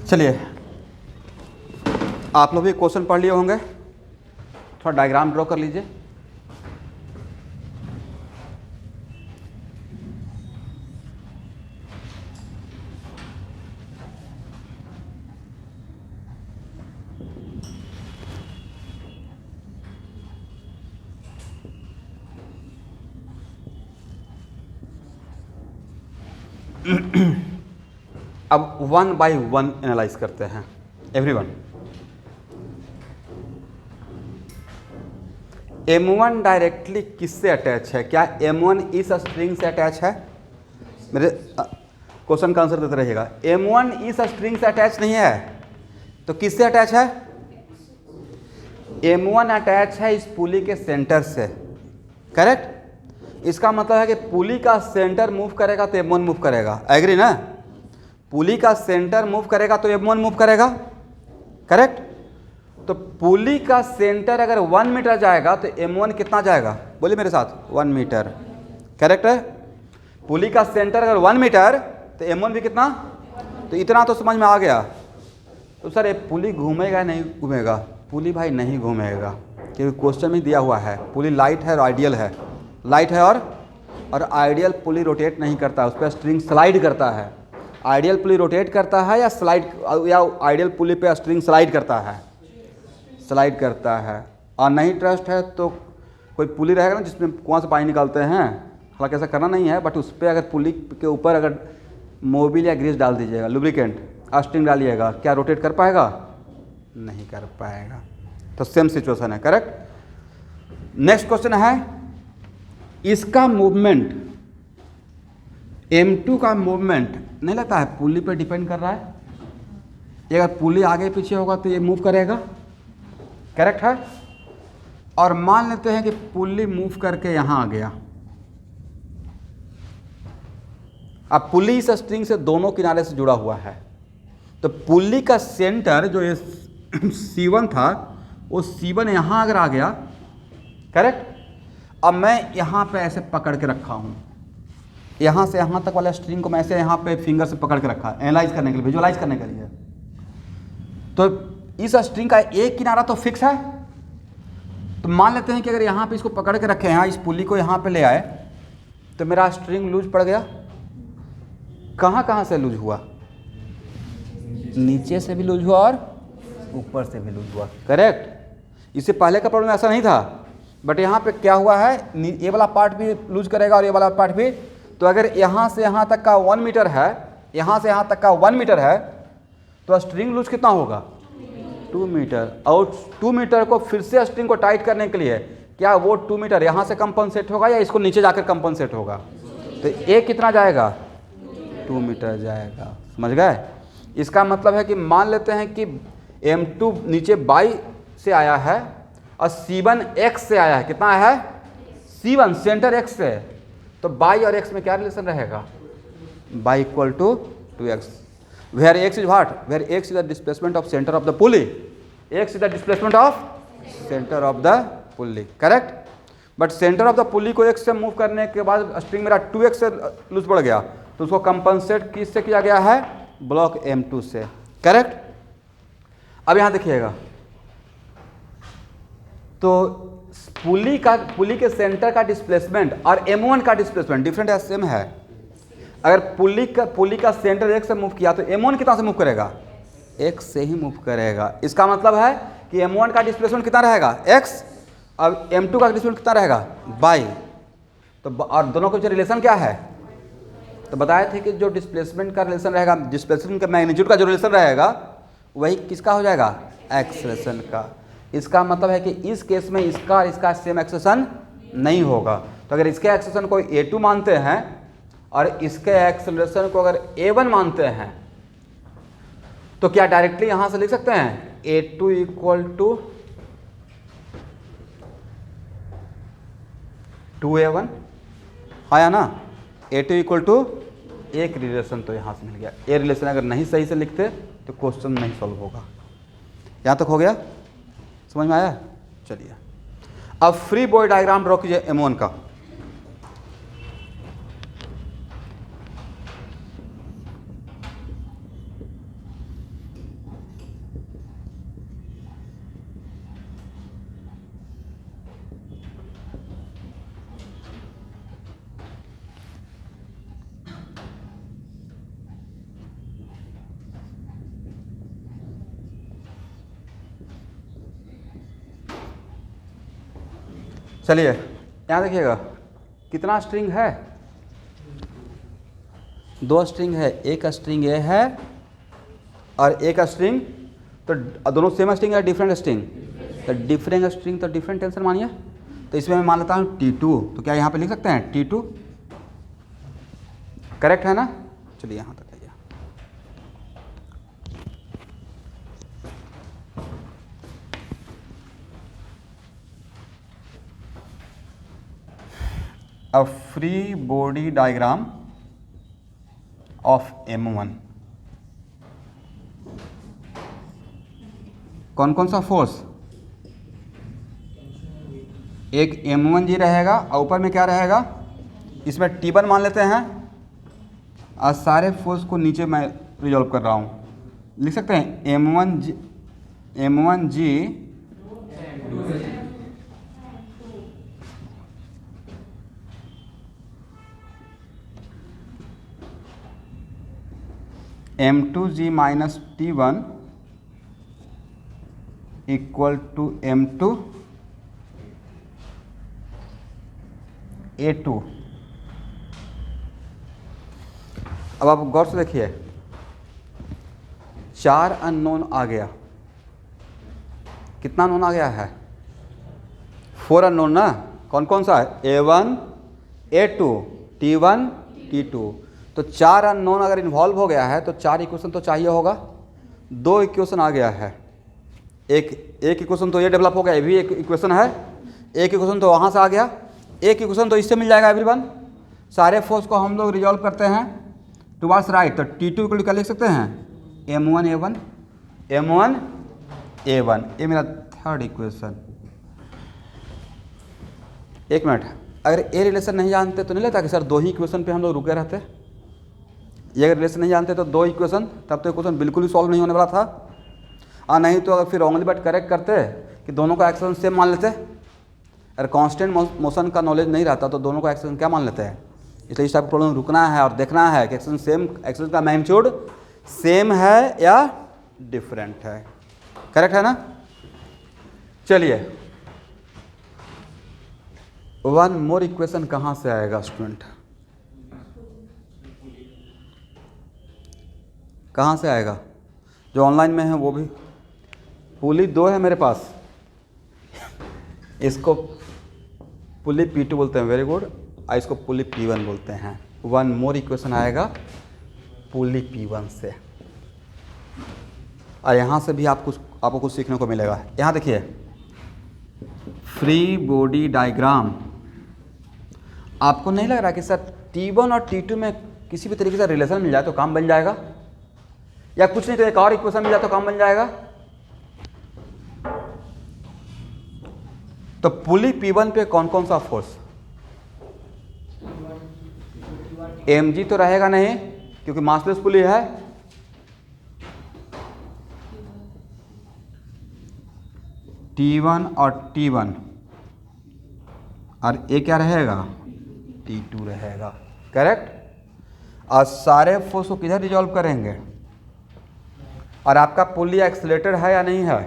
चलिए, आप लोग भी क्वेश्चन पढ़ लिए होंगे, थोड़ा डायग्राम ड्रॉ कर लीजिए। अब 1 by 1 एनालाइज करते हैं एवरीवन। M1 डायरेक्टली किससे अटैच है? क्या M1 इस स्ट्रिंग से अटैच है? मेरे क्वेश्चन का आंसर देते रहिएगा। M1 इस स्ट्रिंग से अटैच नहीं है, तो किससे अटैच है? M1 अटैच है इस पुली के सेंटर से, करेक्ट। इसका मतलब है कि पुली का सेंटर मूव करेगा तो M1 मूव करेगा, एग्री ना? पुली का सेंटर मूव करेगा तो M1 मूव करेगा, करेक्ट। तो पुली का सेंटर अगर 1 मीटर जाएगा तो M1 कितना जाएगा? बोलिए मेरे साथ, 1 मीटर, करेक्ट है। पुली का सेंटर अगर 1 मीटर तो M1 भी कितना? तो इतना तो समझ में आ गया। तो सर ये पुली घूमेगा नहीं घूमेगा? पुली भाई नहीं घूमेगा, क्योंकि क्वेश्चन में दिया हुआ है पुली लाइट है और आइडियल है। लाइट है और आइडियल पुली रोटेट नहीं करता, उस पर स्ट्रिंग स्लाइड करता है। आइडियल पुली रोटेट करता है या स्लाइड, या आइडियल पुली पे स्ट्रिंग स्लाइड करता है? स्लाइड करता है। और नहीं ट्रस्ट है तो कोई पुली रहेगा ना जिसमें कुआं से पानी निकालते हैं, हालांकि ऐसा करना नहीं है, बट उस पर अगर पुली के ऊपर अगर मोबिल या ग्रीस डाल दीजिएगा, लुब्रिकेंट, स्ट्रिंग डालिएगा, क्या रोटेट कर पाएगा? नहीं कर पाएगा। तो सेम सिचुएशन है, करेक्ट। नेक्स्ट क्वेश्चन है, इसका मूवमेंट, M2 का मूवमेंट नहीं लगता है पुली पर डिपेंड कर रहा है। ये अगर पुली आगे पीछे होगा तो ये मूव करेगा, करेक्ट है। और मान लेते हैं कि पुली मूव करके यहाँ आ गया। अब पुली इस स्ट्रिंग से दोनों किनारे से जुड़ा हुआ है, तो पुली का सेंटर जो ये C1 था वो C1 यहाँ अगर आ गया, करेक्ट। अब मैं यहाँ पे ऐसे पकड़ के रखा हूँ, यहाँ से यहाँ तक वाला स्ट्रिंग को मैं ऐसे यहाँ पे फिंगर से पकड़ के रखा, एनालाइज करने के लिए, विजुअलाइज करने के लिए। तो इस स्ट्रिंग का एक किनारा तो फिक्स है, तो मान लेते हैं कि अगर यहाँ पे इसको पकड़ के रखे, यहाँ इस पुली को यहाँ पे ले आए, तो मेरा स्ट्रिंग लूज पड़ गया। कहाँ कहाँ से लूज हुआ? नीचे से भी लूज हुआ और ऊपर से भी लूज हुआ, करेक्ट। इससे पहले का प्रॉब्लम ऐसा नहीं था, बट यहाँ पे क्या हुआ है, ये वाला पार्ट भी लूज करेगा और ये वाला पार्ट भी। तो अगर यहाँ से यहाँ तक का 1 मीटर है, यहाँ से यहाँ तक का 1 मीटर है, तो स्ट्रिंग लूज कितना होगा? 2 मीटर। और 2 मीटर को फिर से स्ट्रिंग को टाइट करने के लिए क्या वो 2 मीटर यहाँ से कंपनसेट होगा या इसको नीचे जाकर कंपनसेट होगा? तो ये कितना जाएगा? 2 मीटर जाएगा, समझ गए। इसका मतलब है कि मान लेते हैं कि M2 नीचे बाई से आया है और C1 X से आया है। कितना है? C1 सेंटर X से, तो बाई और X में क्या रिलेशन रहेगा? Y equal to 2X, where X is what? Where X is the displacement of center of the pulley. X is the displacement of center of the pulley, correct? But centre of the पुली को X से move करने के बाद string मेरा 2X से loose पड़ गया, तो उसको कंपनसेट किससे किया गया है? ब्लॉक M2 से, करेक्ट। अब यहाँ देखिएगा, तो पुली के सेंटर का डिस्प्लेसमेंट और M1 का डिस्प्लेसमेंट डिफरेंट है, सेम है। अगर पुली का सेंटर X से मूव किया तो M1 कितना से मूव करेगा? X से ही मूव करेगा। इसका मतलब है कि M1 का डिस्प्लेसमेंट कितना रहेगा? X। अब M2 का डिस्प्लेसमेंट कितना रहेगा? बाई। तो और दोनों का रिलेशन क्या है? तो बताए थे कि जो डिस्प्लेसमेंट का रिलेशन रहेगा, डिस्प्लेसमेंट का मैग्नीट्यूड का जो रिलेशन रहेगा वही किसका हो जाएगा? एक्सेलरेशन का। इसका मतलब है कि इस केस में इसका और इसका सेम एक्सेलरेशन नहीं होगा। तो अगर इसके एक्सेलरेशन को A2 मानते हैं और इसके एक्सेलरेशन को अगर A1 मानते हैं, तो क्या डायरेक्टली यहां से लिख सकते हैं A2 इक्वल टू 2A1? आया ना? A2 इक्वल टू एक रिलेशन तो यहाँ से मिल गया। ये रिलेशन अगर नहीं सही से लिखते तो क्वेश्चन नहीं सॉल्व होगा। यहाँ तक हो गया? समझ में आया? चलिए अब फ्री बॉडी डायग्राम ड्रॉ कीजिए M1 का। चलिए यहाँ देखिएगा, कितना स्ट्रिंग है? 2 स्ट्रिंग है, एक स्ट्रिंग ये है और एक स्ट्रिंग, तो दोनों सेम स्ट्रिंग है डिफरेंट स्ट्रिंग? तो डिफरेंट स्ट्रिंग तो डिफरेंट टेंशन मानिए। तो इसमें मैं मान लेता हूँ T2, तो क्या यहाँ पे लिख सकते हैं T2? करेक्ट है ना? चलिए यहाँ तक आइए। A free body diagram of M1। कौन कौन सा फोर्स? एक M1G रहेगा और ऊपर में क्या रहेगा? इसमें T1 मान लेते हैं और सारे फोर्स को नीचे मैं रिजॉल्व कर रहा हूँ। लिख सकते हैं M1G m2g minus T1 equal to m2 A2। अब आप गौर से देखिए, 4 अननोन आ गया। कितना अननोन आ गया है? 4 अननोन ना। कौन कौन सा है? A1 A2 T1 T2। तो 4 अननोन अगर इन्वॉल्व हो गया है तो 4 इक्वेशन तो चाहिए होगा। 2 इक्वेशन आ गया है। एक इक्वेशन तो ये डेवलप हो गया, ये भी एक इक्वेशन है। एक इक्वेशन तो वहाँ से आ गया, एक इक्वेशन तो इससे मिल जाएगा एवरीवन। सारे फोर्स को हम लोग रिजॉल्व करते हैं टुवर्ड्स राइट। तो T2 को क्या लिख सकते हैं? M1 A1 M1 A1। ये मेरा थर्ड इक्वेशन। एक मिनट, अगर ये रिलेशन नहीं जानते तो नहीं लगता कि सर 2 ही इक्वेशन पे हम लोग रुके रहते। ये अगर रिलेशन नहीं जानते तो 2 इक्वेशन, तब तो इक्वेशन बिल्कुल ही सॉल्व नहीं होने वाला था। और नहीं तो अगर फिर रॉन्गली बट करेक्ट करते कि दोनों का एक्सेलेरेशन सेम मान लेते। अगर कांस्टेंट मोशन का नॉलेज नहीं रहता तो दोनों का एक्सेलेरेशन क्या मान लेते हैं। इसलिए इस टाइप प्रॉब्लम रुकना है और देखना है कि एक्सेलेरेशन सेम, एक्सेलेरेशन का मैग्नीट्यूड सेम है या डिफरेंट है। करेक्ट है ना? चलिए, 1 मोर इक्वेशन कहाँ से आएगा स्टूडेंट? कहाँ से आएगा? जो ऑनलाइन में है वो भी। पुली 2 है मेरे पास, इसको पुली P2 बोलते हैं, वेरी गुड। और इसको पुली P1 बोलते हैं। 1 मोर इक्वेशन आएगा पुली P1 से। और यहाँ से भी आपको कुछ सीखने को मिलेगा। यहाँ देखिए, फ्री बॉडी डायग्राम। आपको नहीं लग रहा कि सर T1 और T2 में किसी भी तरीके से रिलेशन मिल जाए तो काम बन जाएगा, या कुछ नहीं तो एक और इक्वेशन मिल जाए तो काम बन जाएगा? तो पुली P1 पे कौन कौन सा फोर्स? mg तो रहेगा नहीं क्योंकि मासलेस पुली है। T1 और T1, और ये क्या रहेगा? T2 रहेगा। करेक्ट। और सारे फोर्स को किधर रिजॉल्व करेंगे? और आपका पुली एक्सीलरेटेड है या नहीं है?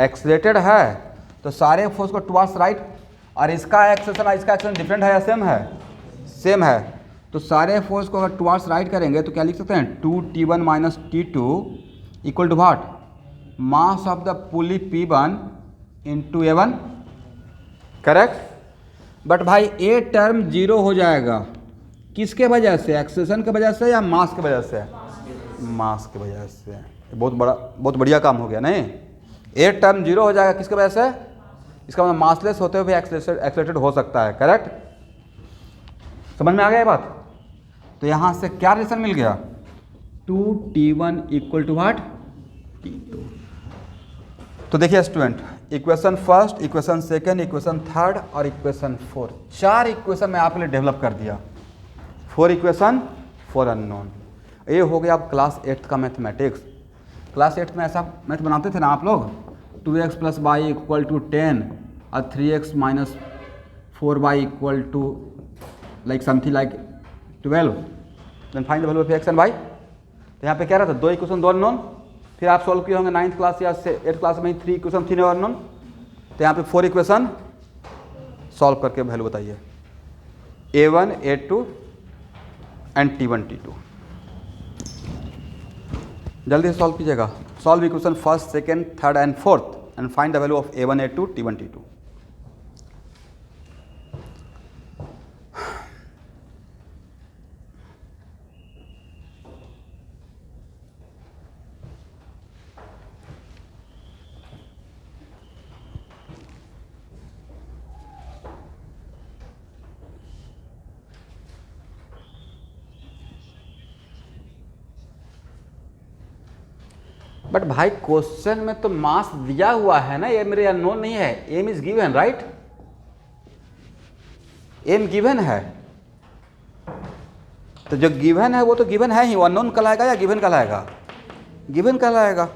एक्सीलरेटेड है तो सारे फोर्स को टुवर्ड्स राइट। और इसका एक्सेलेरेशन और इसका एक्सेलेरेशन डिफरेंट है या सेम है? सेम है। तो सारे फोर्स को अगर टुवर्ड्स राइट करेंगे तो क्या लिख सकते हैं? 2T1 minus T2 equal to what? Mass of the pulley P1 into A1। Correct. But भाई ये टर्म 0 हो जाएगा। किसके वजह से? एक्सेलेरेशन के वजह से या मास के वजह से? मास की वजह से। बहुत बढ़िया काम हो गया नहीं? ए टर्म 0 हो जाएगा किसकी वजह से? इसका मतलब मासलेस होते हुए भी एक्सेलरेटेड हो सकता है। करेक्ट। समझ में आ गया ये बात? तो यहाँ से क्या रिलेशन मिल गया? 2T1 equal to what? T2। तो देखिए student, equation first, equation second, equation third और इक्वेशन फोर्थ, 4 इक्वेशन मैं आपके लिए डेवलप कर दिया। 4 इक्वेशन, 4 अननोन। ये हो गया अब क्लास 8 का मैथमेटिक्स। क्लास 8 में ऐसा मैथ बनाते थे ना आप लोग, 2x plus Y equal to 10 और 3x minus 4y equal to like something like 12, then find the value of x and y। तो यहाँ पे क्या रहता है? 2 इक्वेशन 2 अननोन। फिर आप सॉल्व किए होंगे 9th क्लास या 8th क्लास में ही 3 इक्वेशन 3 अननोन। तो यहाँ पे 4 इक्वेशन सॉल्व करके वैल्यू बताइए। A1 A2 and T1 T2। जल्दी से सॉल्व कीजिएगा। Solve equation first, second, third and fourth and find the value of A1 A2 T1 T2। But भाई क्वेश्चन में तो मास दिया हुआ है ना, ये मेरे अननोन नहीं है। M is given, right? M given है, तो जो गिवन है वो तो गिवन है ही। वो अननोन कहलाएगा या गिवन कहलाएगा? गिवन कहलाएगा।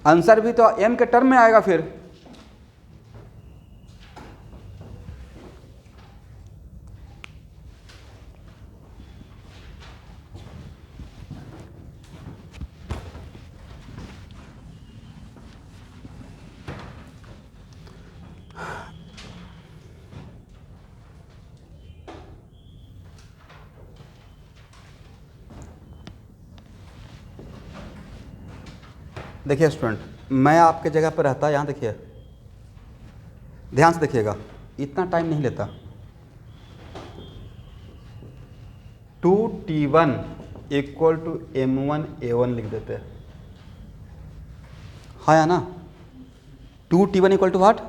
आंसर भी तो m के टर्म में आएगा फिर। देखिए स्टूडेंट, मैं आपके जगह पर रहता, यहाँ देखिए, ध्यान से देखिएगा, इतना टाइम नहीं लेता। 2T1 इक्वल टू M1A1 लिख देते हैं, हाँ या ना। 2T1 equal to what?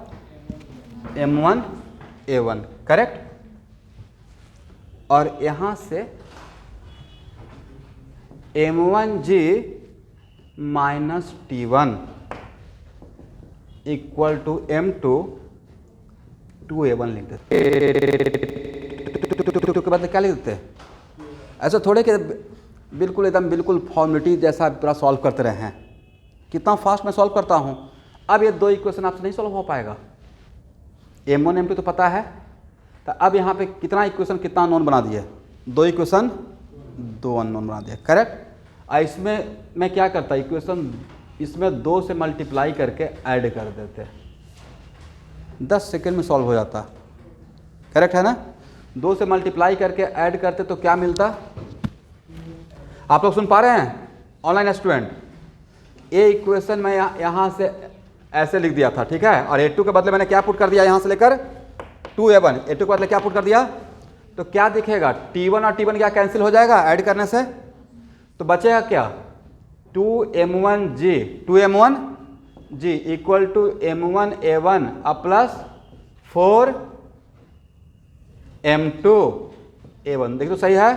M1A1, correct. और यहाँ से M1G minus T1 equal to M2 2A1 लिख देते के बाद क्या लिख देते हैं? ऐसा थोड़े कि बिल्कुल एकदम बिल्कुल फॉर्मेलिटी जैसा पूरा सॉल्व करते रहे हैं। कितना फास्ट मैं सॉल्व करता हूँ। अब ये दो इक्वेशन आपसे नहीं सॉल्व हो पाएगा। M1 M2 तो पता है, तो अब यहाँ पे कितना इक्वेशन कितना अननोन बना दिए? दो इक्वेशन दो अननोन बना दिए, करेक्ट। इसमें मैं क्या करता, इक्वेशन इसमें 2 से मल्टीप्लाई करके ऐड कर देते, 10 सेकेंड में सॉल्व हो जाता, करेक्ट है ना। 2 से मल्टीप्लाई करके ऐड करते तो क्या मिलता? आप लोग सुन पा रहे हैं ऑनलाइन स्टूडेंट? ये इक्वेशन मैं यहाँ से ऐसे लिख दिया था, ठीक है। और A2 के बदले मैंने क्या पुट कर दिया, यहाँ से लेकर 2A1, A2 के बदले क्या पुट कर दिया, तो क्या दिखेगा? T1 और T1 क्या कैंसिल हो जाएगा ऐड करने से, तो बचेगा क्या? 2M1G इक्वल टू M1A1 अब प्लस 4M2A1, देखो सही है।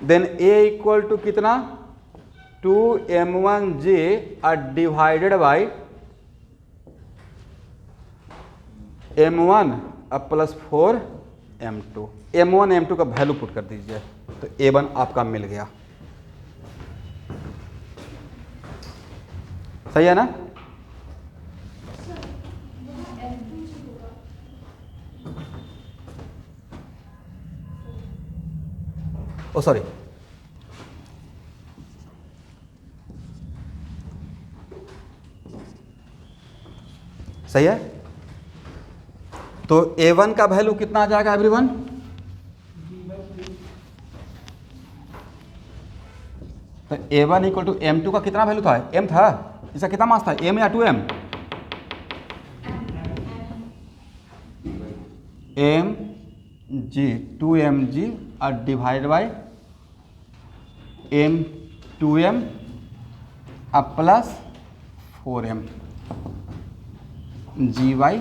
देन A इक्वल टू कितना? 2M1G डिवाइडेड बाई M1 अब प्लस 4M2। M1 M2 का वैल्यू पुट कर दीजिए तो A1 आपका मिल गया, सही है ना। ओ सॉरी, सही है। तो A1 का वैल्यू कितना आ जाएगा एवरीवन? तो A1 इक्वल टू M2 का कितना वैल्यू था? M था, इसका कितना मास था? M या 2M? mg 2mg और डिवाइड बाई M2M अब प्लस 4M G/3।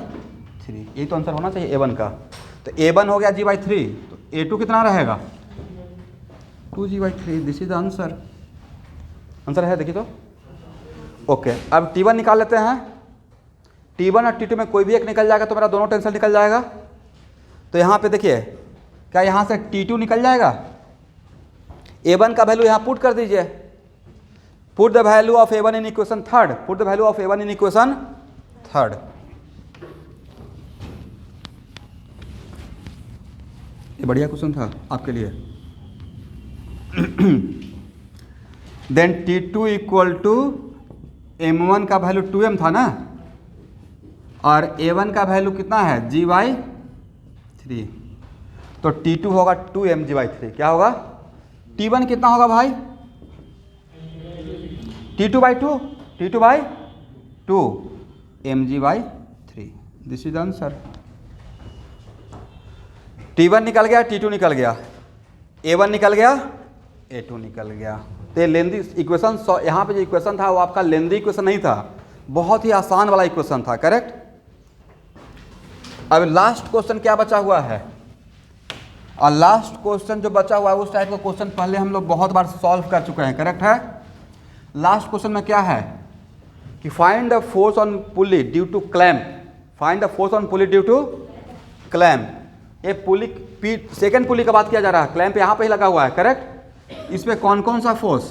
यही तो आंसर होना चाहिए A1 का। तो A1 हो गया G/3, तो A2 कितना रहेगा? 2G/3। This is the answer. Answer है, देखिए तो। ओके, अब T1 निकाल लेते हैं। T1 और T2 में कोई भी एक निकल जाएगा तो मेरा दोनों टेंशन निकल जाएगा। तो यहाँ पे देखिए, क्या यहाँ से T2 निकल जाएगा? A1 का वैल्यू यहाँ पुट कर दीजिए। Put the value of A1 in equation third. Put the value of A1 in equation third. ये बढ़िया क्वेश्चन था आपके लिए। Then T2 equal to M1 का वैल्यू 2M था ना, और A1 का वैल्यू कितना है? G/3। तो T2 होगा 2mg/3। क्या होगा? T1 कितना होगा भाई? T2/2 T2/2 mg/3। This is answer. T1 निकल गया, T2 निकल गया, A1 निकल गया, A2 निकल गया। तो ये लेंदी इक्वेशन, यहाँ पे जो इक्वेशन था वो आपका लेंदी इक्वेशन नहीं था, बहुत ही आसान वाला इक्वेशन था, करेक्ट। अब लास्ट क्वेश्चन क्या बचा हुआ है? और लास्ट क्वेश्चन जो बचा हुआ है उस टाइप का क्वेश्चन पहले हम लोग बहुत बार सॉल्व कर चुके हैं, करेक्ट है। लास्ट क्वेश्चन में क्या है कि find the force on pulley due to clamp. Find the force on pulley due to clamp. ये पुली सेकेंड पुली का बात किया जा रहा है, क्लैम्प यहाँ पे ही लगा हुआ है, करेक्ट। इस पे कौन कौन सा फोर्स?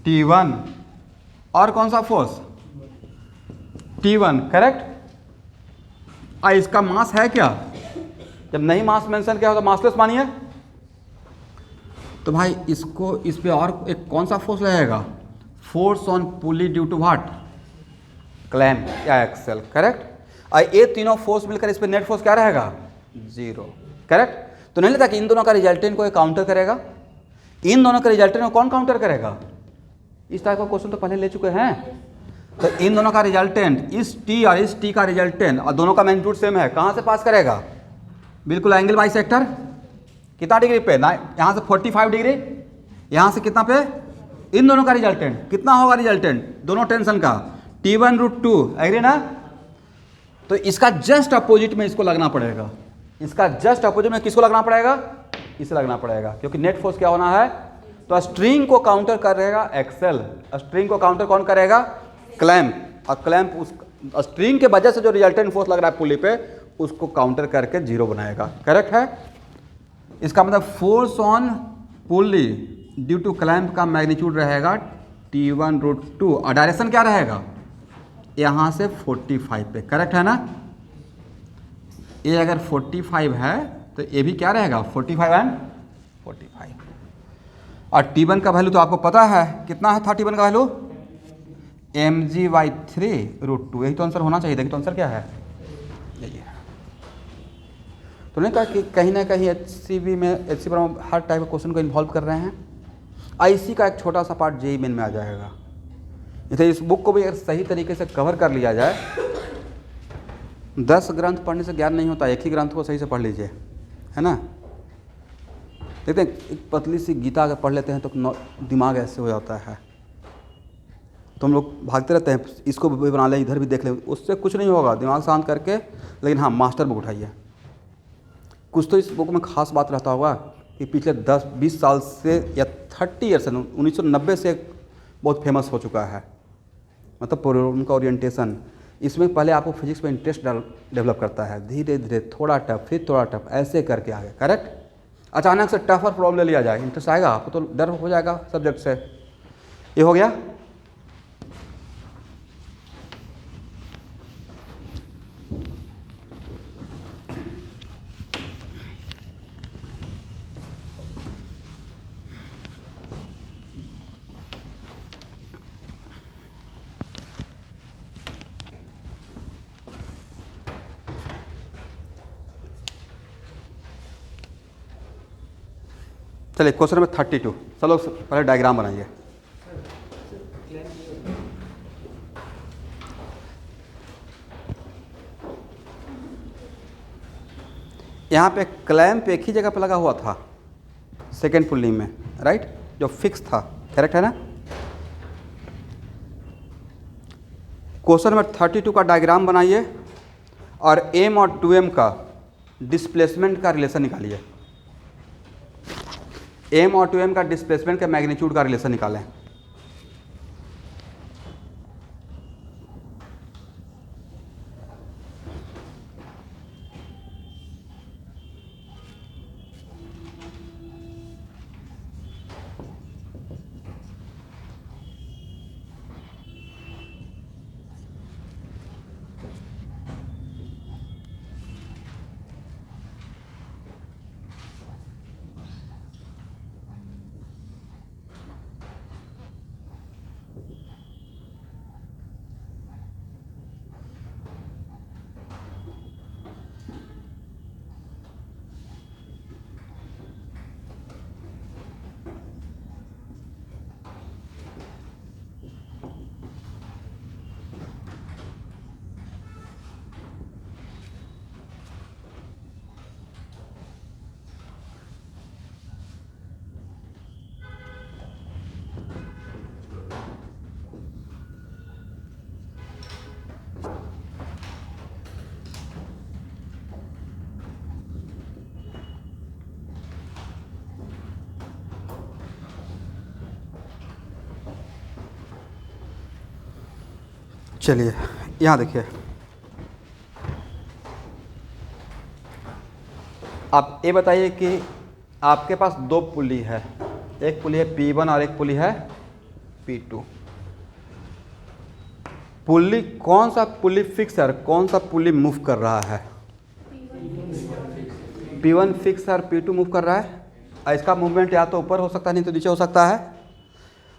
T1, और कौन सा फोर्स, T1, करेक्ट। इसका मास है क्या, जब नहीं मास मेंशन किया हो तो मासलेस मानिए। तो भाई इसको इस पे और एक कौन सा फोर्स लगेगा, force on pulley due to what, clamp या एक्सेल, करेक्ट। और ये तीनों फोर्स मिलकर इस पे नेट फोर्स क्या रहेगा, 0, करेक्ट। तो नहीं लगता कि इन दोनों का रिजल्टेंट को काउंटर करेगा, इन दोनों का रिजल्टेंट को कौन काउंटर करेगा, इस टाइप का क्वेश्चन तो पहले ले चुके हैं। तो इन दोनों का रिजल्टेंट, इस T और इस T का रिजल्टेंट, और दोनों का मैग्नीट्यूड सेम है, कहाँ से पास करेगा, बिल्कुल एंगल बाइसेक्टर, कितना डिग्री पे ना, यहाँ से 45 डिग्री, यहाँ से कितना पे, इन दोनों का रिजल्टेंट कितना होगा, रिजल्टेंट दोनों टेंशन का T1√2, एग्री ना। तो इसका जस्ट अपोजिट में इसको लगना पड़ेगा, इसका जस्ट अपोजिट में किसको लगना पड़ेगा, इसे लगना पड़ेगा, क्योंकि नेट फोर्स क्या होना है, तो स्ट्रिंग को काउंटर करेगा एक्सेल, स्ट्रिंग को काउंटर कौन करेगा, क्लैंप, और क्लैंप उस स्ट्रिंग के वजह से जो रिजल्टेंट फोर्स लग रहा है पुली पे, उसको काउंटर करके 0 बनाएगा, करेक्ट है। इसका मतलब force on pulley due to clamp का मैग्नीट्यूड रहेगा T1√2, और डायरेक्शन क्या रहेगा, यहाँ से 45 पे, करेक्ट है ना। ये अगर 45 है तो ये भी क्या रहेगा, 45 एंड 45। और T1 का वैल्यू तो आपको पता है, कितना है था T1 का वैल्यू, mg/3√2, यही तो आंसर होना चाहिए। देखिए तो आंसर क्या है, यही है। तो नहीं कहा कि कहीं ना कहीं HCV में, HCV में हर टाइप के क्वेश्चन को इन्वॉल्व कर रहे हैं। IC का एक छोटा सा पार्ट JEE मेन में आ जाएगा। जैसे इस बुक को भी अगर सही तरीके से कवर कर लिया जाए, 10 ग्रंथ पढ़ने से ज्ञान नहीं होता, एक ही ग्रंथ को सही से पढ़ लीजिए, है ना। देखते हैं एक पतली सी गीता अगर पढ़ लेते हैं तो दिमाग ऐसे हो जाता है, तो हम लोग भागते रहते हैं, इसको भी बना लें, इधर भी देख लें, उससे कुछ नहीं होगा, दिमाग शांत करके। लेकिन हाँ, मास्टर बुक उठाइए। कुछ तो इस बुक में ख़ास बात रहता होगा कि पिछले 10-20 साल से या 30 ईयर से, 1990 से बहुत फेमस हो चुका है, मतलब उनका ओरिएंटेशन। इसमें पहले आपको फिजिक्स में इंटरेस्ट डेवलप करता है, धीरे धीरे थोड़ा टफ, फिर थोड़ा टफ, ऐसे करके आगे, करेक्ट। अचानक से टफर प्रॉब्लम ले लिया जाए, इंटरेस्ट आएगा आपको, तो डर हो जाएगा सब्जेक्ट से। ये हो गया। चलिए क्वेश्चन नंबर 32, चलो पहले डायग्राम बनाइए। यहाँ पे क्लैंप एक ही जगह पे लगा हुआ था, सेकेंड पुल्ली में, राइट, जो फिक्स था, करेक्ट है ना। क्वेश्चन नंबर 32 का डायग्राम बनाइए और M और 2M का डिस्प्लेसमेंट का रिलेशन निकालिए। M और 2M का डिस्प्लेसमेंट के मैग्नीट्यूड का रिलेशन निकालें। चलिए यहाँ देखिए, आप ये बताइए कि आपके पास दो पुली है, एक पुली है P1 और एक पुली है P2। पुल्ली, कौन सा पुल्ली फिक्स है, कौन सा पुल्ली मूव कर रहा है? P1 फिक्स है और P2 मूव कर रहा है। और इसका मूवमेंट या तो ऊपर हो सकता है, नहीं तो नीचे हो सकता है।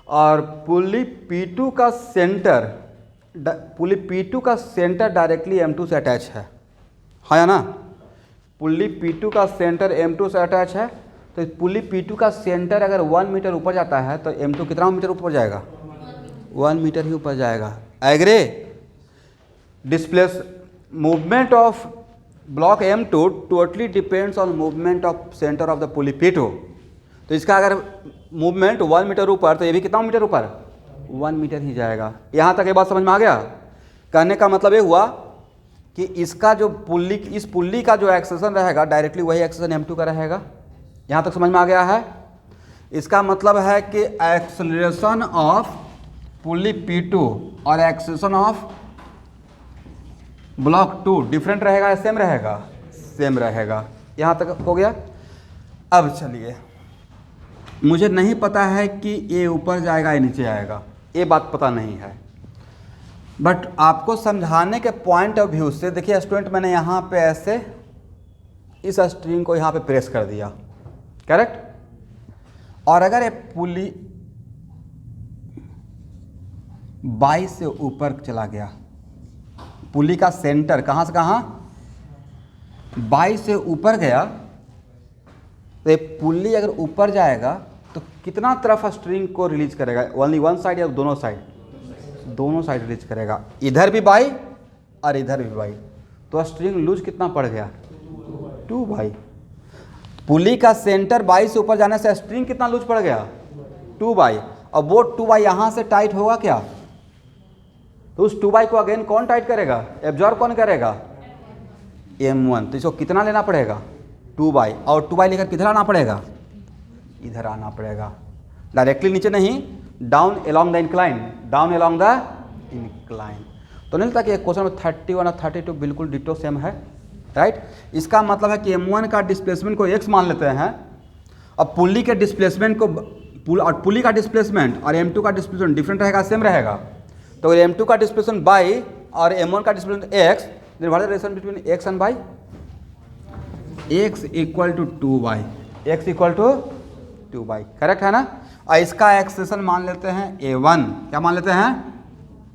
और पुल्ली P2 का सेंटर, पुल्ली P2 का सेंटर डायरेक्टली M2 से अटैच है या ना? पुल्ली P2 का सेंटर M2 से अटैच है। तो पुल्ली P2 का सेंटर अगर 1 मीटर ऊपर जाता है तो M2 कितना मीटर ऊपर जाएगा? 1 मीटर ही ऊपर जाएगा। Agree? Displace movement of block M2 totally depends on movement of centre of the pulley P2। तो इसका अगर मूवमेंट 1 मीटर ऊपर, तो ये भी कितना मीटर ऊपर? 1 मीटर ही जाएगा। यहाँ तक ये बात समझ में आ गया? कहने का मतलब ये हुआ कि इसका जो पुल्ली, इस पुल्ली का जो एक्सेशन रहेगा डायरेक्टली वही एक्सेशन M2 का रहेगा। यहाँ तक समझ में आ गया है? इसका मतलब है कि एक्सेलरेशन ऑफ पुल्ली P2 और एक्सेशन ऑफ ब्लॉक 2 डिफरेंट रहेगा या सेम रहेगा? सेम रहेगा। यहाँ तक हो गया। अब चलिए, मुझे नहीं पता है कि ये ऊपर जाएगा या नीचे आएगा, ये बात पता नहीं है, बट आपको समझाने के पॉइंट ऑफ व्यू से देखिए स्टूडेंट, मैंने यहाँ पे ऐसे इस स्ट्रिंग को यहाँ पे प्रेस कर दिया, करेक्ट? और अगर ये पुली 22 से ऊपर चला गया, पुली का सेंटर कहाँ से कहाँ 22 से ऊपर गया, तो ये पुली अगर ऊपर जाएगा तो कितना तरफ स्ट्रिंग को रिलीज करेगा? ओनली वन साइड या दोनों साइड? दोनों साइड रिलीज करेगा, इधर भी बाई और इधर भी बाई। तो स्ट्रिंग लूज कितना पड़ गया? 2 बाई। पुली का सेंटर 22 से ऊपर जाने से स्ट्रिंग कितना लूज पड़ गया? 2 बाई। अब वो 2 बाई यहाँ से टाइट होगा क्या? तो उस 2 बाई को अगेन कौन टाइट करेगा? एब्जॉर्ब कौन करेगा? M1। तो इसको कितना लेना पड़ेगा? 2 बाई। और 2 बाई लेकर किधर आना पड़ेगा? इधर आना पड़ेगा, डायरेक्टली नीचे नहीं, down along the incline, down along the incline. तो नहीं लगता कि क्वेश्चन में 31 और 32 बिल्कुल डिटो सेम है, राइट? इसका मतलब है कि M1 का डिस्प्लेसमेंट को x मान लेते हैं, अब पुल्ली के डिस्प्लेसमेंट को, और पुल्ली का डिस्प्लेसमेंट और M2 का डिस्प्लेसमेंट डिफरेंट रहेगा, सेम रहेगा। तो M2 का डिस्प्लेसमेंट बाई और M1 का displacement x, then what is the relation between x and y? x equal to 2 by, x equal to 2 y, correct है ना? और इसका एक्सेशन मान लेते हैं A1। क्या मान लेते हैं?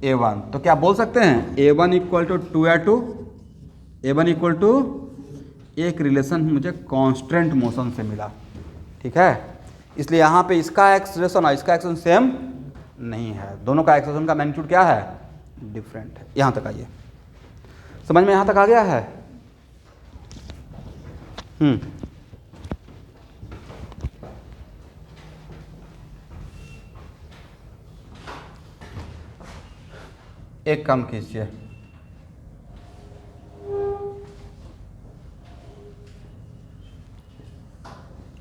A1। तो क्या बोल सकते हैं? A1 equal to 2A2, A1 equal to, एक रिलेशन मुझे कांस्टेंट मोशन से मिला, ठीक है? इसलिए यहाँ पे इसका एक्सेलरेशन और इसका एक्सेलरेशन सेम नहीं है, दोनों का एक्सेलरेशन का मैग्नीट्यूड क्या है? डिफरेंट है। यहाँ तक आइए, समझ में यहाँ तक आ गया है? एक काम कीजिए,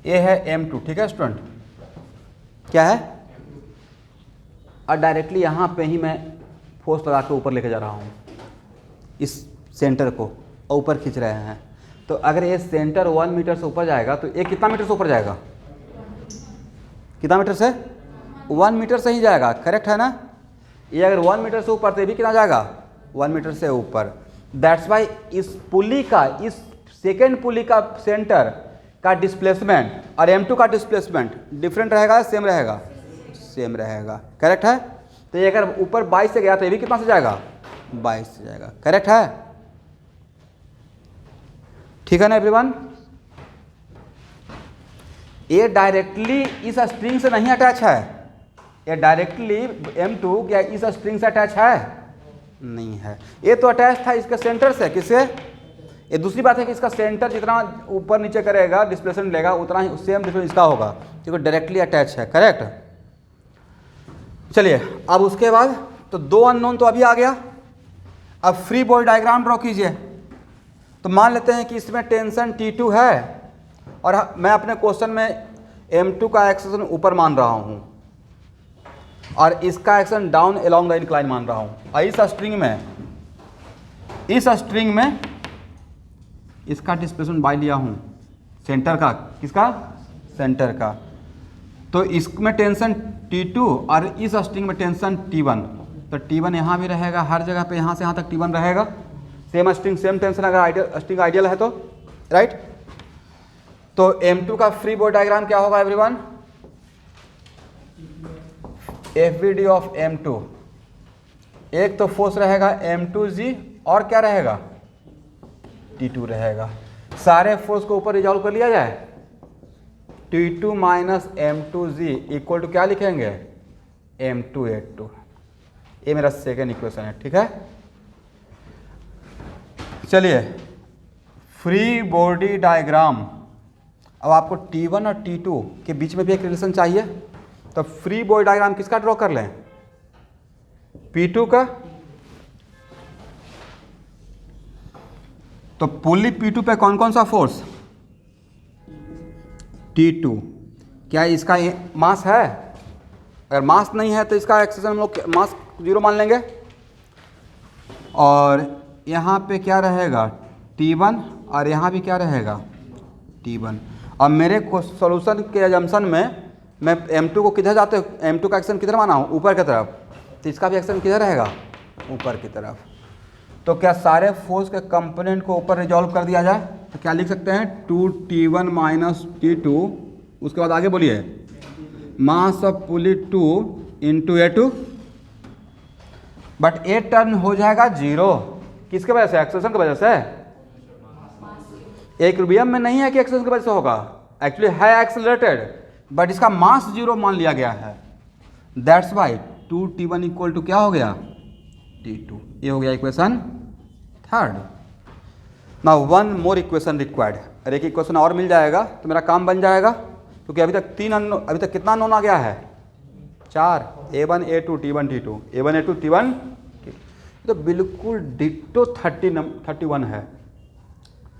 ये है M2, ठीक है स्टूडेंट? क्या है? और डायरेक्टली यहाँ पे ही मैं फोर्स लगा के ऊपर लेके जा रहा हूँ इस सेंटर को, और ऊपर खींच रहे हैं। तो अगर ये सेंटर 1 मीटर से ऊपर जाएगा तो ये कितना मीटर से ऊपर जाएगा? कितना मीटर से? 1 मीटर से ही जाएगा, करेक्ट है ना? ये अगर 1 मीटर से ऊपर तो ये भी कितना जाएगा? 1 मीटर से ऊपर। दैट्स वाई इस पुली का, इस सेकेंड पुली का सेंटर का डिस्प्लेसमेंट और M2 का डिस्प्लेसमेंट डिफरेंट रहेगा, सेम रहेगा? सेम रहेगा, करेक्ट है? तो ये अगर ऊपर 22 से गया तो ये भी कितना से जाएगा? 22 से जाएगा, करेक्ट है? ठीक है ना एवरीवन? ये डायरेक्टली इस स्ट्रिंग से नहीं अटैच है, ये डायरेक्टली M2 क्या इस स्ट्रिंग से अटैच है? नहीं है। ये तो अटैच था इसके सेंटर से, किससे? ये दूसरी बात है कि इसका सेंटर जितना ऊपर नीचे करेगा, डिस्प्लेसमेंट लेगा, उतना ही सेम डिस्प्लेसमेंट इसका होगा, क्योंकि डायरेक्टली अटैच है, करेक्ट? चलिए, अब उसके बाद तो 2 अननोन तो अभी आ गया। अब फ्री बॉडी डायग्राम ड्रॉ कीजिए। तो मान लेते हैं कि इसमें टेंशन T2 है और मैं अपने क्वेश्चन में M2 का एक्सेशन ऊपर मान रहा हूँ और इसका action down along the incline मान रहा हूँ। और इस स्ट्रिंग में इसका डिस्प्लेसमेंट बाई लिया हूँ सेंटर का, किसका? सेंटर का। तो इसमें टेंशन T2 और इस स्ट्रिंग में टेंशन T1, तो T1 यहाँ भी रहेगा, हर जगह पे यहाँ से यहाँ तक T1 रहेगा। सेम स्ट्रिंग सेम टेंशन अगर आइडियल स्ट्रिंग आइडियल है तो, राइट। तो M2 का फ्री बॉडी डायग्राम क्या होगा एवरीवन? FBD ऑफ M2, एक तो फोर्स रहेगा M2G और क्या रहेगा? T2 रहेगा। सारे फोर्स को ऊपर रिजॉल्व कर लिया जाए, T2 minus M2G equal to क्या लिखेंगे? M2A2। ये मेरा सेकेंड इक्वेशन है, ठीक है। चलिए फ्री बॉडी डायग्राम, अब आपको T1 और T2 के बीच में भी एक रिलेशन चाहिए, तो फ्री बॉडी डायग्राम किसका ड्रॉ कर लें? P2 का। तो पुली P2 पे कौन कौन सा फोर्स? T2। क्या इसका मास है? अगर मास नहीं है तो इसका एक्सेशन हम लोग मास 0 मान लेंगे। और यहाँ पे क्या रहेगा? T1 और यहाँ भी क्या रहेगा? T1। अब मेरे को सॉल्यूशन के एजम्पशन में मैं M2 को किधर जाते हो, M2 का एक्शन किधर माना हूँ? ऊपर की तरफ, तो इसका भी एक्शन किधर रहेगा? ऊपर की तरफ। तो क्या सारे फोर्स के कंपोनेंट को ऊपर रिजॉल्व कर दिया जाए तो क्या लिख सकते हैं? 2T1 माइनस T2, उसके बाद आगे बोलिए mass of pulley 2 into A2, but A turn हो जाएगा 0। किसके वजह से? एक्सेलरेशन की वजह से। इक्विलिब्रियम में नहीं है कि एक्सेलरेशन की वजह से होगा, एक्चुअली है एक्सेलरेटेड, बट इसका मास 0 मान लिया गया है। That's why 2T1 equal to क्या हो गया? T2। ये हो गया equation third. Now one more equation required, अरे एक इक्वेशन और मिल जाएगा तो मेरा काम बन जाएगा, क्योंकि अभी तक अभी तक कितना नोन आ गया है? 4, A1 A2 T1 T2, A1 A2 T1 तो बिल्कुल डिट्टो 31 है।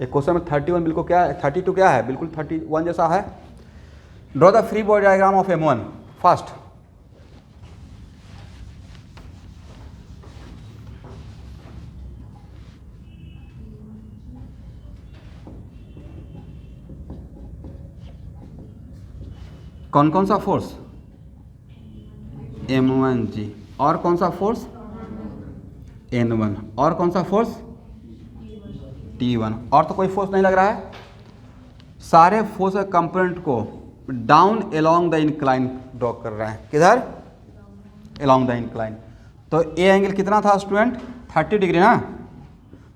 एक क्वेश्चन में 31 बिल्कुल क्या है? 32 क्या है? बिल्कुल 31 जैसा है। Draw the free body diagram of M1 first. कौन कौन सा फोर्स? M1G। और कौन सा फोर्स? N1। और कौन सा फोर्स? T1। और तो कोई फोर्स नहीं लग रहा है। सारे फोर्स के कंपोनेंट को down along the incline draw कर रहे हैं। किधर? Along the incline. तो ए एंगल कितना था स्टूडेंट? 30 डिग्री ना।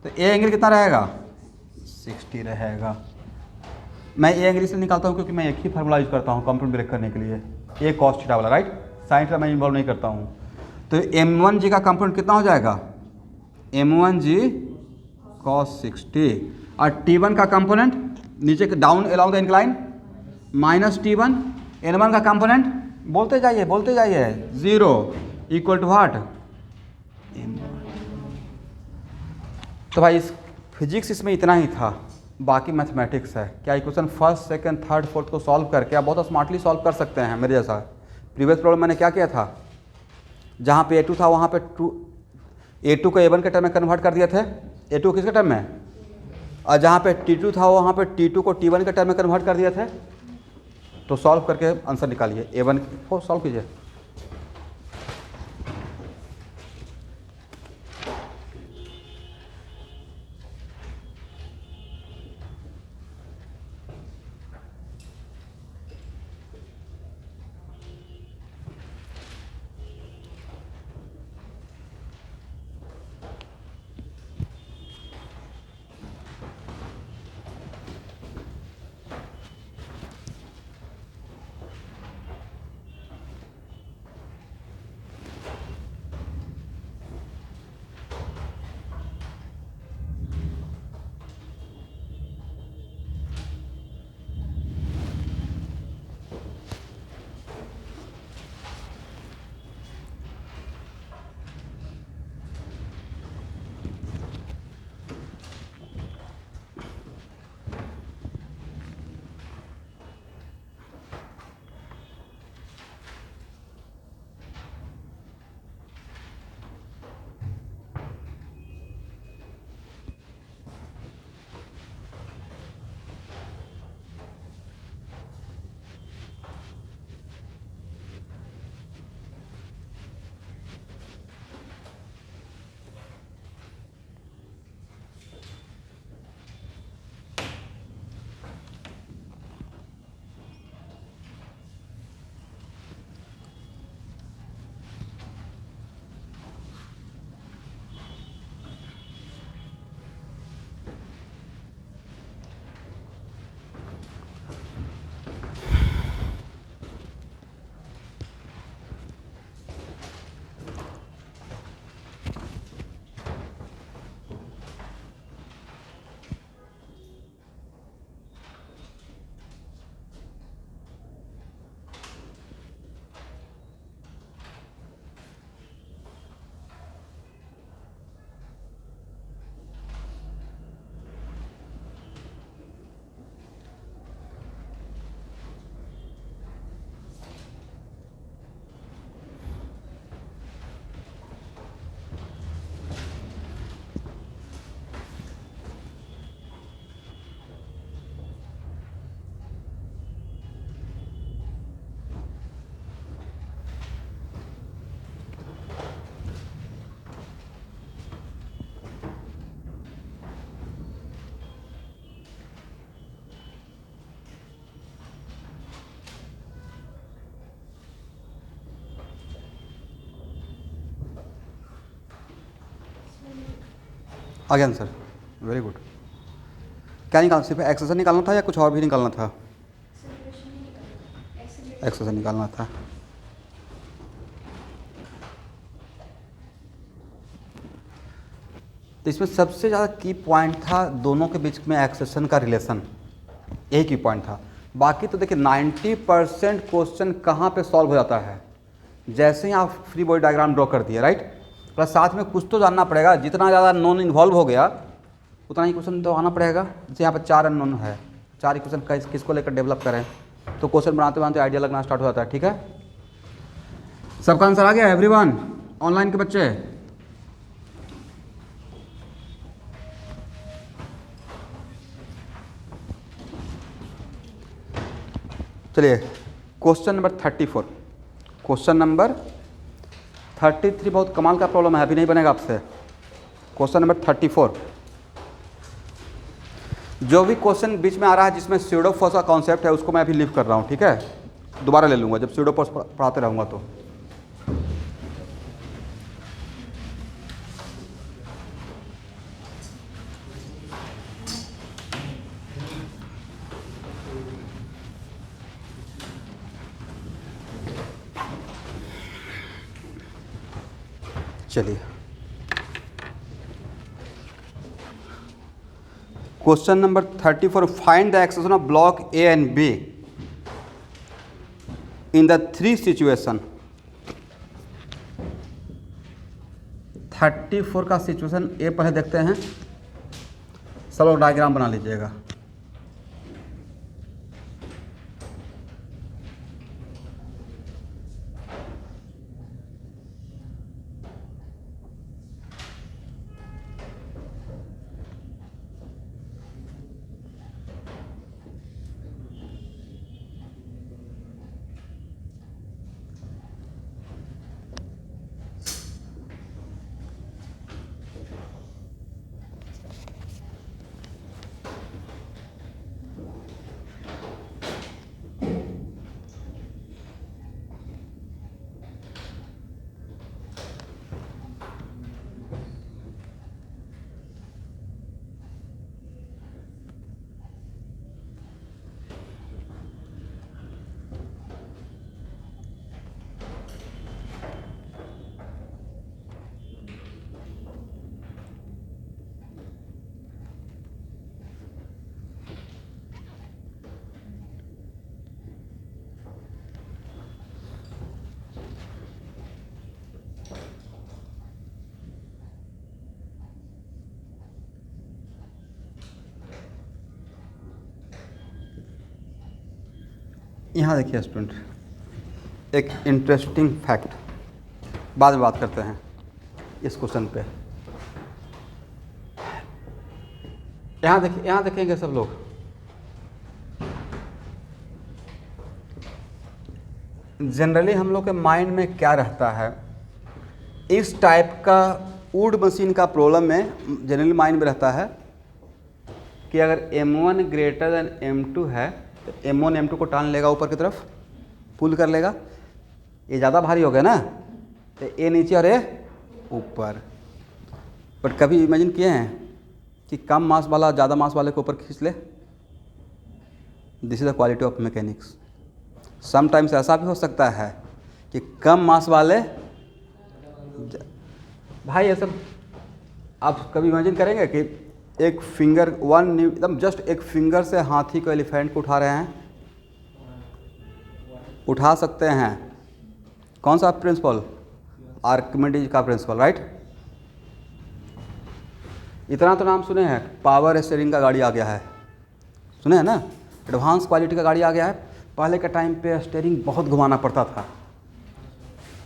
तो ए एंगल कितना रहेगा? 60 रहेगा। मैं ए एंगल इसलिए निकालता हूँ क्योंकि मैं एक ही फार्मूला यूज करता हूँ कंप्यूटर ब्रेक करने के लिए, ए कॉस थीटा वाला, राइट। साइन थीटा मैं इन्वॉल्व नहीं करता हूँ। तो M1G का कंपोनेंट कितना हो जाएगा? M1G कॉस 60 और T1 का कंपोनेंट नीचे down along the incline minus T1। N1 का कंपोनेंट बोलते जाइए 0 इक्वल टू व्हाट? तो भाई इस फिजिक्स इसमें इतना ही था, बाकी मैथमेटिक्स है। क्या equation first second third fourth को सॉल्व करके आप बहुत स्मार्टली सॉल्व कर सकते हैं मेरे जैसा। प्रीवियस प्रॉब्लम मैंने क्या किया था, जहाँ पे A2 था वहाँ पे A2 को A1 के टर्म में कन्वर्ट कर दिए थे। A2 किसके टर्म में? और जहाँ पे T2 था वहाँ पे T2 को T1 के टर्म में कन्वर्ट कर दिए थे। तो सॉल्व करके आंसर निकालिए। A1 को सॉल्व कीजिए। आ गया आंसर, वेरी गुड। क्या निकालना, सिर्फ एक्सेशन निकालना था या कुछ और भी निकालना था? एक्सेशन निकालना था। तो इसमें सबसे ज़्यादा की पॉइंट था दोनों के बीच में एक्सेशन का रिलेशन, यही की पॉइंट था। बाकी तो देखिए 90% क्वेश्चन कहाँ पे सॉल्व हो जाता है, जैसे ही आप फ्री बॉडी डायग्राम ड्रॉ कर दिए, राइट। प्लस साथ में कुछ तो जानना पड़ेगा, जितना ज़्यादा नॉन इन्वॉल्व हो गया उतना ही क्वेश्चन तो आना पड़ेगा। जैसे यहाँ पर 4 अननोन है, 4 इक्वेशन किसको लेकर डेवलप करें, तो क्वेश्चन बनाते बनाते आइडिया लगना स्टार्ट हो जाता है। ठीक है, सबका आंसर आ गया एवरीवन, ऑनलाइन के बच्चे? चलिए क्वेश्चन नंबर 34। क्वेश्चन नंबर 33 बहुत कमाल का प्रॉब्लम है, अभी नहीं बनेगा आपसे। क्वेश्चन नंबर 34, जो भी क्वेश्चन बीच में आ रहा है जिसमें स्यूडो फोर्स का कॉन्सेप्ट है उसको मैं अभी लीव कर रहा हूँ। ठीक है, दोबारा ले लूँगा जब स्यूडो फोर्स पढ़ाते रहूँगा तो। चलिए question number 34, find the acceleration of block A and B in the 3 situation. 34 का सिचुएशन ए पहले देखते हैं, सब लोग डायग्राम बना लीजिएगा। यहाँ देखिए स्टूडेंट, एक इंटरेस्टिंग फैक्ट, बाद में बात करते हैं इस क्वेश्चन पे। यहाँ देखिए, यहाँ देखेंगे सब लोग, जनरली हम लोग के माइंड में क्या रहता है, इस टाइप का वुड मशीन का प्रॉब्लम में जनरली माइंड में रहता है कि अगर M1 ग्रेटर देन M2 है तो M1 M2 को टान लेगा ऊपर की तरफ, पुल कर लेगा। ये ज़्यादा भारी हो गया ना, तो ए नीचे और ए ऊपर। बट कभी इमेजिन किए हैं कि कम मास वाला ज़्यादा मास वाले को ऊपर खींच ले? This is the quality of mechanics. Sometimes ऐसा भी हो सकता है कि कम मास वाले, भाई ये सब आप कभी इमेजिन करेंगे कि एक फिंगर एकदम जस्ट एक फिंगर से हाथी को, एलिफेंट को उठा रहे हैं? उठा सकते हैं। कौन सा प्रिंसिपल? आर्किमिडीज का प्रिंसिपल, राइट। इतना तो नाम सुने हैं, पावर स्टीयरिंग का गाड़ी आ गया है, सुने हैं ना, एडवांस क्वालिटी का गाड़ी आ गया है। पहले के टाइम पे स्टीयरिंग बहुत घुमाना पड़ता था,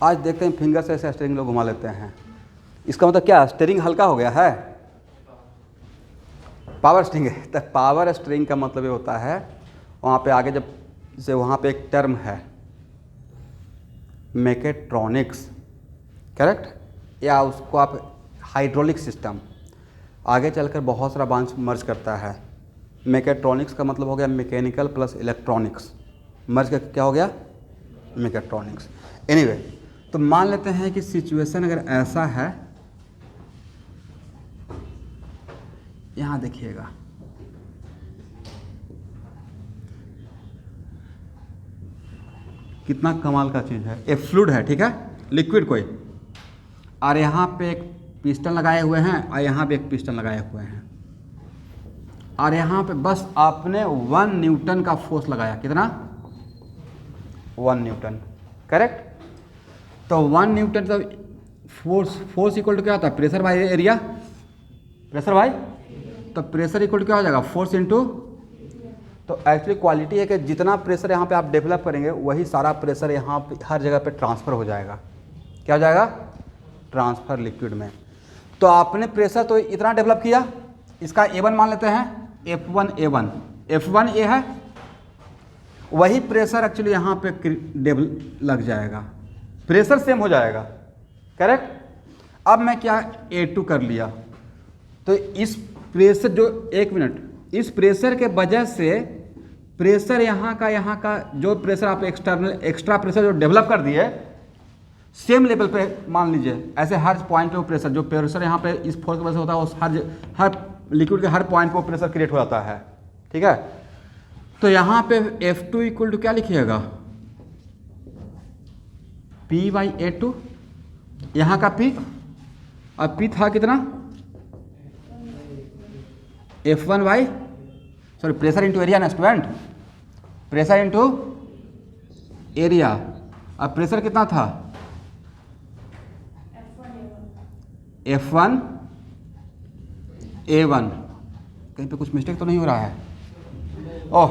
आज देखते हैं फिंगर से स्टीयरिंग लोग घुमा लेते हैं। इसका मतलब क्या, स्टीयरिंग हल्का हो गया है? पावर स्टीयरिंग है, तो पावर स्टीयरिंग का मतलब ये होता है, वहाँ पे आगे जब जैसे वहाँ पे एक टर्म है मैकेट्रॉनिक्स, करेक्ट, या उसको आप हाइड्रोलिक सिस्टम, आगे चलकर बहुत सारा ब्रांच मर्ज करता है। मैकेट्रॉनिक्स का मतलब हो गया मैकेनिकल प्लस इलेक्ट्रॉनिक्स, मर्ज का क्या हो गया, मैकेट्रॉनिक्स। एनीवे, तो मान लेते हैं कि सिचुएशन अगर ऐसा है यहाँ देखिएगा, कितना कमाल का चीज़ है। एक फ्लूइड है, ठीक है, लिक्विड कोई, और यहाँ पे एक पिस्टन लगाए हुए हैं और यहाँ पे एक पिस्टन लगाए हुए हैं, और यहाँ पे बस आपने 1 न्यूटन का फोर्स लगाया। कितना? 1 न्यूटन, करेक्ट। तो 1 न्यूटन तो फोर्स इक्वल टू क्या होता है? Pressure by area, pressure by, तो प्रेशर इक्वल टू क्या हो जाएगा? फोर्स इनटू, तो एक्चुअली क्वालिटी है कि जितना प्रेशर यहाँ पे आप डेवलप करेंगे वही सारा प्रेशर यहाँ पे हर जगह पे ट्रांसफ़र हो जाएगा। क्या हो जाएगा? ट्रांसफ़र लिक्विड में। तो आपने प्रेशर तो इतना डेवलप किया, इसका A1 मान लेते हैं, F1 A1, F1 A है, वही प्रेशर एक्चुअली यहाँ पे लग जाएगा, प्रेशर सेम हो जाएगा, करेक्ट। अब मैं क्या A2 कर लिया, तो इस प्रेशर जो, एक मिनट, इस प्रेशर के वजह से प्रेशर यहाँ का जो प्रेशर आप एक्स्ट्रा प्रेशर जो डेवलप कर दिए, सेम लेवल पे मान लीजिए, ऐसे हर पॉइंट पे वो प्रेशर, जो प्रेशर यहाँ पे इस फोर्स की वजह से होता है, उस हर लिक्विड के हर पॉइंट पे वो प्रेशर क्रिएट हो जाता है, ठीक है। तो यहाँ पे F2 इक्वल टू क्या लिखिएगा? P/A2, यहाँ का P, और P था कितना? F1 by, sorry, pressure into area ना स्टूडेंट, प्रेशर इंटू एरिया। अब प्रेशर कितना था? F1 A1। कहीं पे कुछ मिस्टेक तो नहीं हो रहा है? ओह,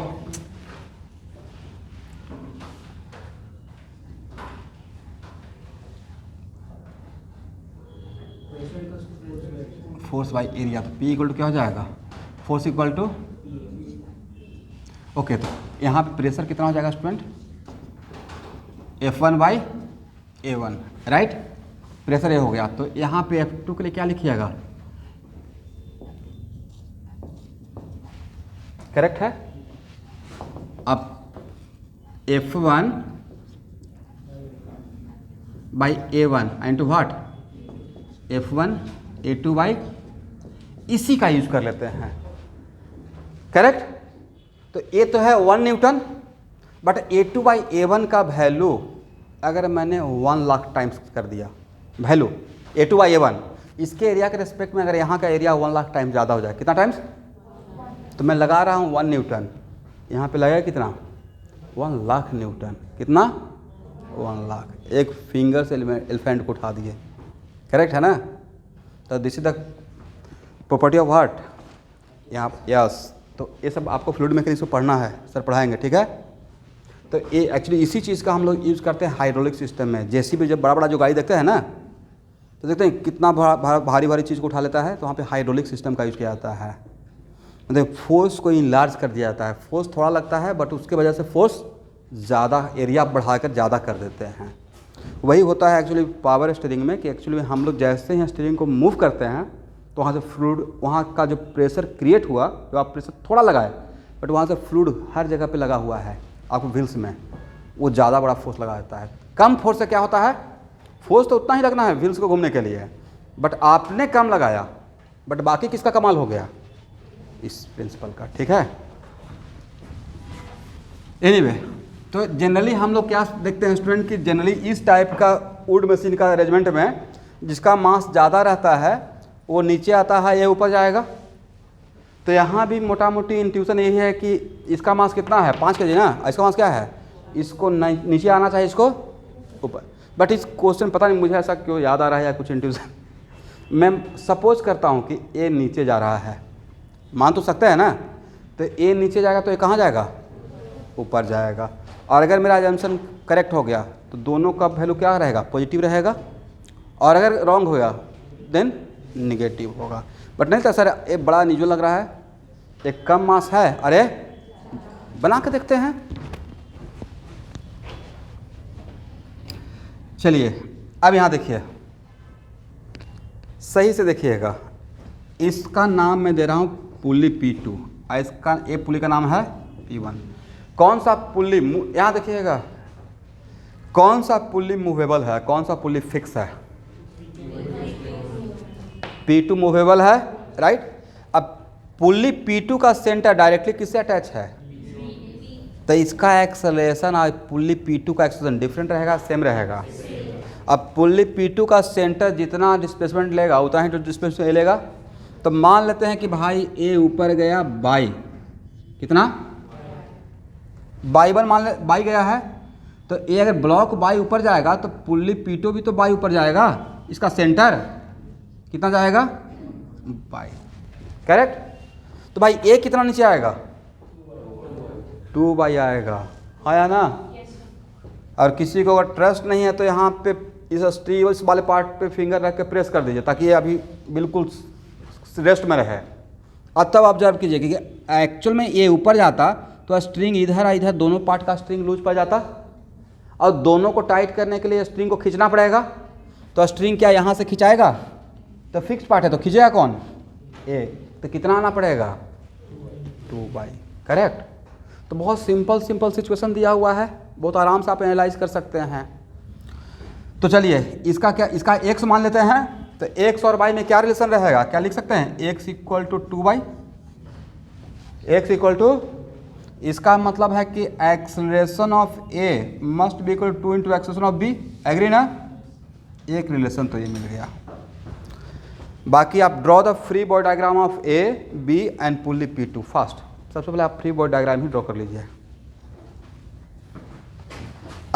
फोर्स बाई एरिया, तो P इक्वल टू क्या हो जाएगा? फोर्स इक्वल टू, ओके, तो यहाँ पे प्रेशर कितना हो जाएगा student? F1 by A1, right, pressure ये हो गया। तो यहाँ पे F2 के लिए क्या लिखिएगा? करेक्ट है। अब F1 by A1 into what? F1 A2 by, इसी का यूज कर लेते हैं, करेक्ट। तो ये तो है 1 Newton, but A2 by A1 का वैल्यू अगर मैंने 1 लाख टाइम्स कर दिया, वैल्यू A2 बाई A1, इसके एरिया के रिस्पेक्ट में अगर यहाँ का एरिया 1 लाख टाइम्स ज़्यादा हो जाए, कितना टाइम्स? तो मैं लगा रहा हूँ 1 न्यूटन, यहाँ पे लगेगा कितना? 1 लाख न्यूटन। कितना? 1 लाख। एक फिंगर से एलिफेंट को उठा दिए, करेक्ट है ना। तो this is the property of what, यहाँ, यस। तो ये सब आपको फ्लूइड मैकेनिक्स को पढ़ना है, सर पढ़ाएंगे, ठीक है। तो ये एक्चुअली इसी चीज़ का हम लोग यूज़ करते हैं हाइड्रोलिक सिस्टम में। जेसीबी जब बड़ा बड़ा जो गाड़ी देखते हैं ना, तो देखते हैं कितना भारी भारी चीज़ को उठा लेता है, तो वहाँ पे हाइड्रोलिक सिस्टम का यूज़ किया जाता है। मतलब फोर्स को इनलार्ज कर दिया जाता है, फोर्स थोड़ा लगता है बट उसके वजह से फोर्स ज़्यादा, एरिया बढ़ाकर ज़्यादा कर देते हैं। वही होता है एक्चुअली पावर स्टीयरिंग में, कि एक्चुअली हम लोग जैसे ही स्टीयरिंग को मूव करते हैं तो वहाँ से फ्लूइड, वहाँ का जो प्रेशर क्रिएट हुआ, जो आप प्रेशर थोड़ा लगाए बट वहाँ से फ्लूइड हर जगह पे लगा हुआ है आपको व्हील्स में, वो ज़्यादा बड़ा फोर्स लगा देता है। कम फोर्स से क्या होता है? फोर्स तो उतना ही लगना है व्हील्स को घूमने के लिए, बट आपने कम लगाया, बट बाकी किसका कमाल हो गया? इस प्रिंसिपल का, ठीक है। एनीवे, तो जनरली हम लोग क्या देखते हैं स्टूडेंट की, जनरली इस टाइप का वुड मशीन का अरेंजमेंट में जिसका मास ज़्यादा रहता है वो नीचे आता है, ये ऊपर जाएगा। तो यहाँ भी मोटा मोटी इंट्यूशन यही है कि इसका मास कितना है? 5 kg ना, इसका मास क्या है? इसको नीचे आना चाहिए, इसको ऊपर। बट इस क्वेश्चन पता नहीं मुझे ऐसा क्यों याद आ रहा है या कुछ इंट्यूशन, मैं सपोज करता हूँ कि ये नीचे जा रहा है, मान तो सकते हैं ना। तो ये नीचे जाएगा तो ये कहाँ जाएगा? ऊपर जाएगा। और अगर मेरा अजम्पशन करेक्ट हो गया तो दोनों का वैल्यू क्या रहेगा? पॉजिटिव रहेगा। और अगर रॉन्ग हो गया देन निगेटिव होगा। बट नहीं तो सर ये बड़ा नीजो लग रहा है, एक कम मास है, अरे बना के देखते हैं। चलिए अब यहाँ देखिए, सही से देखिएगा, इसका नाम मैं दे रहा हूँ पुल्ली P2, और इसका ये पुल्ली का नाम है P1। कौन सा पुल्ली, यहाँ देखिएगा, कौन सा पुल्ली मूवेबल है, कौन सा पुल्ली फिक्स है? P2 मूवेबल है, राइट। अब पुल्ली P2 का सेंटर डायरेक्टली किससे अटैच है? तो इसका एक्सेलरेशन और पुल्ली P2 का एक्सेलरेशन डिफरेंट रहेगा, सेम रहेगा? अब पुल्ली P2 का सेंटर जितना डिस्प्लेसमेंट लेगा उतना ही तो डिस्प्लेसमेंट लेगा। तो मान लेते हैं कि भाई ए ऊपर गया बाई, कितना बाई 1 मान ले, बाई गया है। तो ए अगर ब्लॉक बाई ऊपर जाएगा तो पुल्ली P2 भी तो बाई ऊपर जाएगा, इसका सेंटर कितना जाएगा? By, correct. तो भाई ए कितना नीचे आएगा? 2 बाई आएगा, आया ना? और किसी को अगर ट्रस्ट नहीं है तो यहाँ पे इस स्टीवल्स वाले पार्ट पे फिंगर रख के प्रेस कर दीजिए ताकि ये अभी बिल्कुल रेस्ट में रहे। अब तब ऑब्जर्व कीजिए कि एक्चुअल में ये ऊपर जाता तो स्ट्रिंग इधर इधर दोनों पार्ट का स्ट्रिंग लूज पड़ जाता, और दोनों को टाइट करने के लिए स्ट्रिंग को खींचना पड़ेगा। तो स्ट्रिंग क्या यहाँ से खिंचाएगा? तो फिक्स पार्ट है तो खींचेगा कौन? ए। तो कितना आना पड़ेगा? 2 बाई, करेक्ट। तो बहुत सिंपल सिचुएशन दिया हुआ है, बहुत आराम से आप एनालाइज कर सकते हैं। तो चलिए इसका क्या, इसका x मान लेते हैं। तो x और y में क्या रिलेशन रहेगा? क्या लिख सकते हैं? x equal to 2 by, x equal to, इसका मतलब है कि acceleration of a must be equal to into acceleration of b, agree ना? एक रिलेशन तो ये मिल गया। बाकी आप draw the free body diagram of a, b and pulley P2 first. सबसे पहले आप फ्री बॉडी डायग्राम ही ड्रॉ कर लीजिए।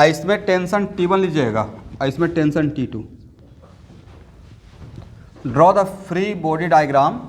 इसमें टेंशन T1 लीजिएगा, इसमें tension T2। Draw the free body diagram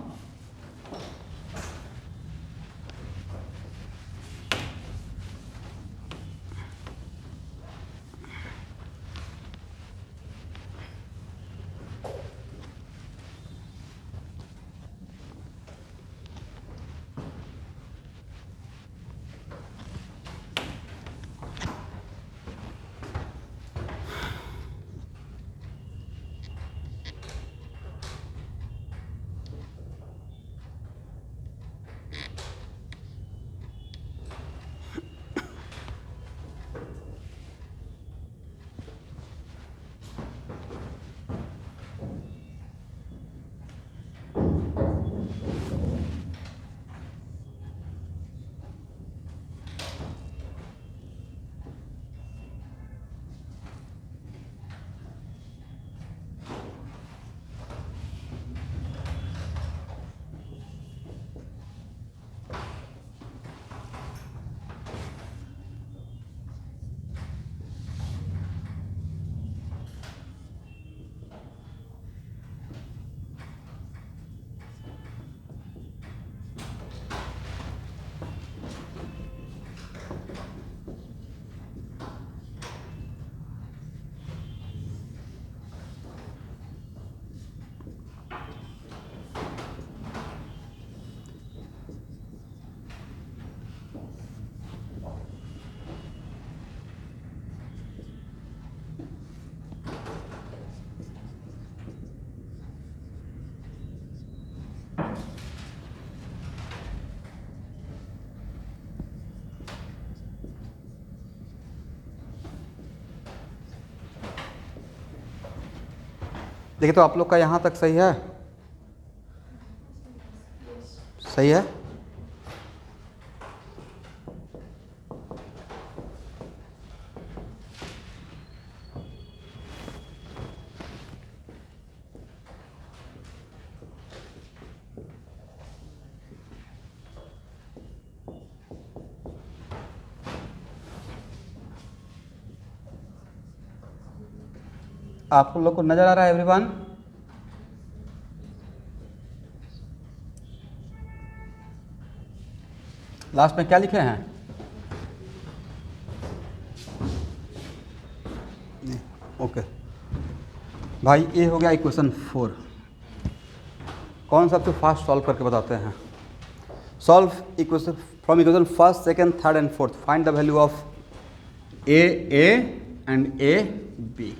देखिए। तो आप लोग का यहाँ तक सही है? सही है। आप लोग को नजर आ रहा है एवरीवन? लास्ट में क्या लिखे हैं? ओके भाई, ये हो गया इक्वेशन 4। कौन सबसे फास्ट सॉल्व करके बताते हैं? Solve equation from equation first, second, third and fourth. Find the value of A and A B.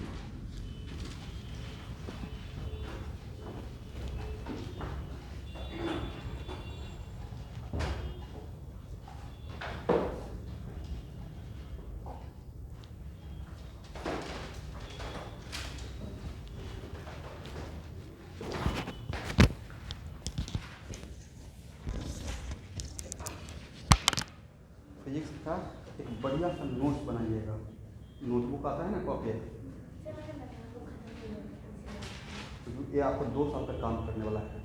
Physics का एक बढ़िया सा नोट्स बनाइएगा। नोटबुक आता है ना, कॉपी, ये आपको 2 साल तक काम करने वाला है।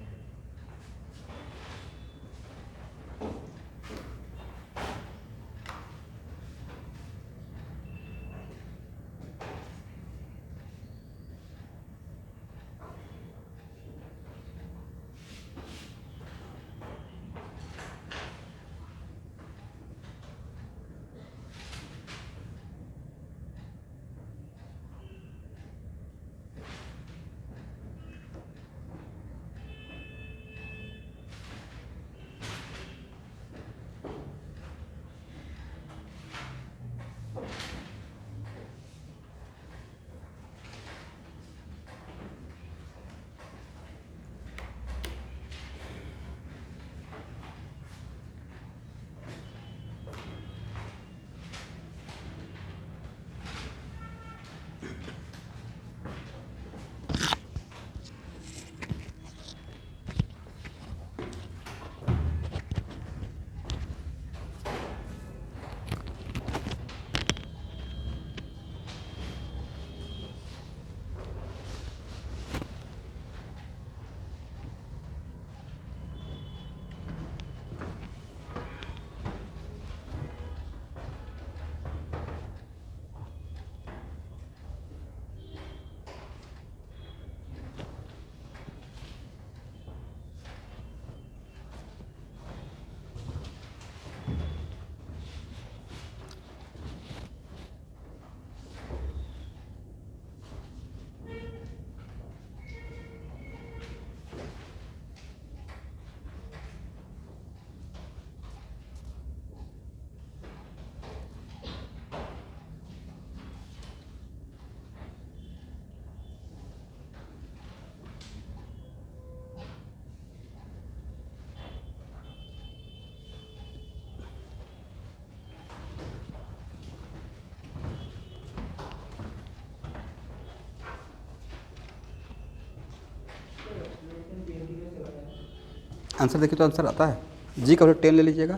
आंसर देखिए तो आंसर आता है। जी का 10 ले लीजिएगा।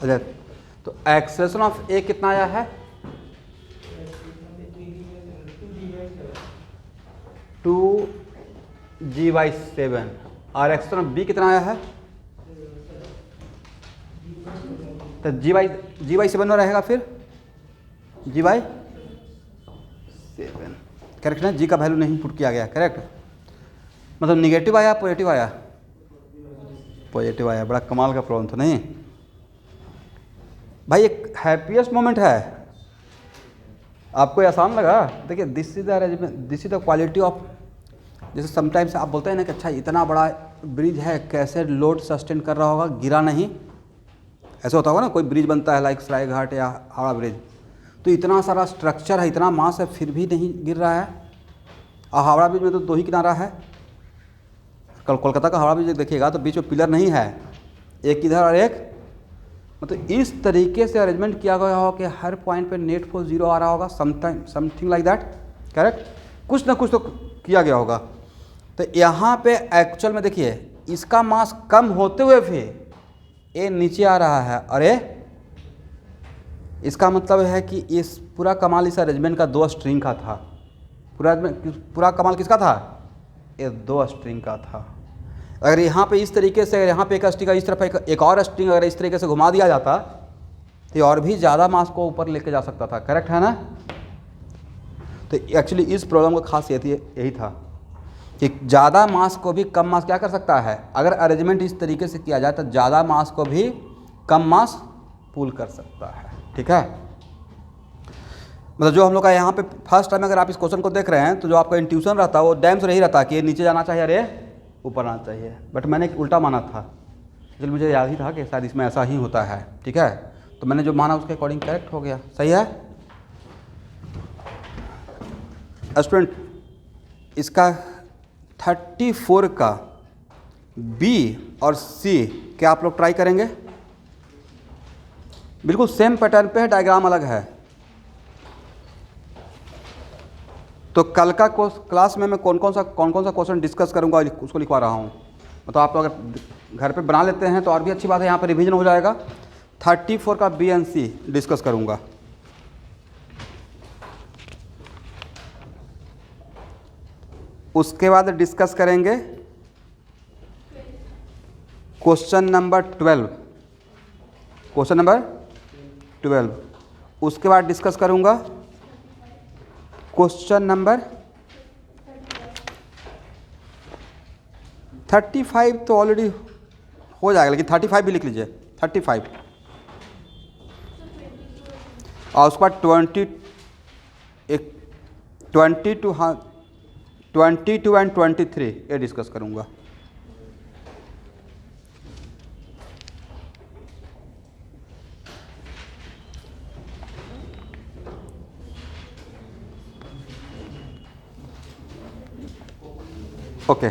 अच्छा, तो एक्सेलेरेशन ऑफ ए कितना आया है? 2g/7। और एक्सेलेरेशन ऑफ बी कितना आया है? तो g/7 में रहेगा फिर g/7। करेक्ट ना? जी का वैल्यू नहीं पुट किया गया, करेक्ट। मतलब निगेटिव आया, पॉजिटिव आया? पॉजिटिव आया। बड़ा कमाल का प्रॉब्लम था नहीं भाई? एक हैप्पीएस्ट मोमेंट है। आपको ये आसान लगा? देखिए, this is the arrangement, this is the quality of. जैसे समटाइम्स आप बोलते हैं ना कि अच्छा इतना बड़ा ब्रिज है, कैसे लोड सस्टेन कर रहा होगा, गिरा नहीं। ऐसा होता होगा ना, कोई ब्रिज बनता है लाइक सराय घाट या हावड़ा ब्रिज, तो इतना सारा स्ट्रक्चर है, इतना मास है, फिर भी नहीं गिर रहा है। और हावड़ा ब्रिज में तो 2 ही किनारा है। कल कोलकाता का हावड़ा ब्रिज देखिएगा तो बीच में पिलर नहीं है, एक इधर और एक, मतलब इस तरीके से अरेंजमेंट किया गया होगा कि हर पॉइंट पे नेट फोर्स 0 आ रहा होगा, समथिंग लाइक दैट, करेक्ट। कुछ ना कुछ तो किया गया होगा। तो यहाँ पे एक्चुअल में देखिए, इसका मास कम होते हुए भी ए नीचे आ रहा है, और ए, इसका मतलब है कि इस पूरा कमाल इस अरेंजमेंट का 2 स्ट्रिंग का था। पूरा कमाल किसका था? ये 2 स्ट्रिंग का था। अगर यहाँ पे इस तरीके से, यहाँ पे एक स्ट्रिंग का, इस तरफ एक और स्ट्रिंग अगर इस तरीके से घुमा दिया जाता तो और भी ज़्यादा मास को ऊपर लेके जा सकता था, करेक्ट है ना? तो एक्चुअली इस प्रॉब्लम का खासियत यही था कि ज़्यादा मास को भी कम मास क्या कर सकता है। अगर अरेंजमेंट इस तरीके से किया जाए तो ज़्यादा मास को भी कम मास पुल कर सकता है, ठीक है। मतलब जो हम लोग का यहाँ पे फर्स्ट टाइम अगर आप इस क्वेश्चन को देख रहे हैं तो जो आपका इंट्यूशन रहता है वो डैम से नहीं रहता कि ये नीचे जाना चाहिए, अरे ऊपर आना चाहिए। बट मैंने एक उल्टा माना था, चल मुझे याद ही था कि शायद इसमें ऐसा ही होता है, ठीक है। तो मैंने जो माना उसके अकॉर्डिंग करेक्ट हो गया, सही है स्टूडेंट। इसका 34 का बी और सी क्या आप लोग ट्राई करेंगे? बिल्कुल सेम पैटर्न पे है, डायग्राम अलग है। तो कल का क्लास में मैं कौन कौन सा क्वेश्चन डिस्कस करूंगा उसको लिखवा रहा हूँ। मतलब आप लोग अगर घर पे बना लेते हैं तो और भी अच्छी बात है, यहाँ पर रिवीजन हो जाएगा। 34 का बी एंड सी डिस्कस करूँगा। उसके बाद डिस्कस करेंगे क्वेश्चन नंबर 12, क्वेश्चन नंबर 12। उसके बाद डिस्कस करूँगा क्वेश्चन नंबर 35 तो ऑलरेडी हो जाएगा, लेकिन 35 भी लिख लीजिए, 35। और उसके बाद 22 एंड 23 ये डिस्कस करूँगा। ओके,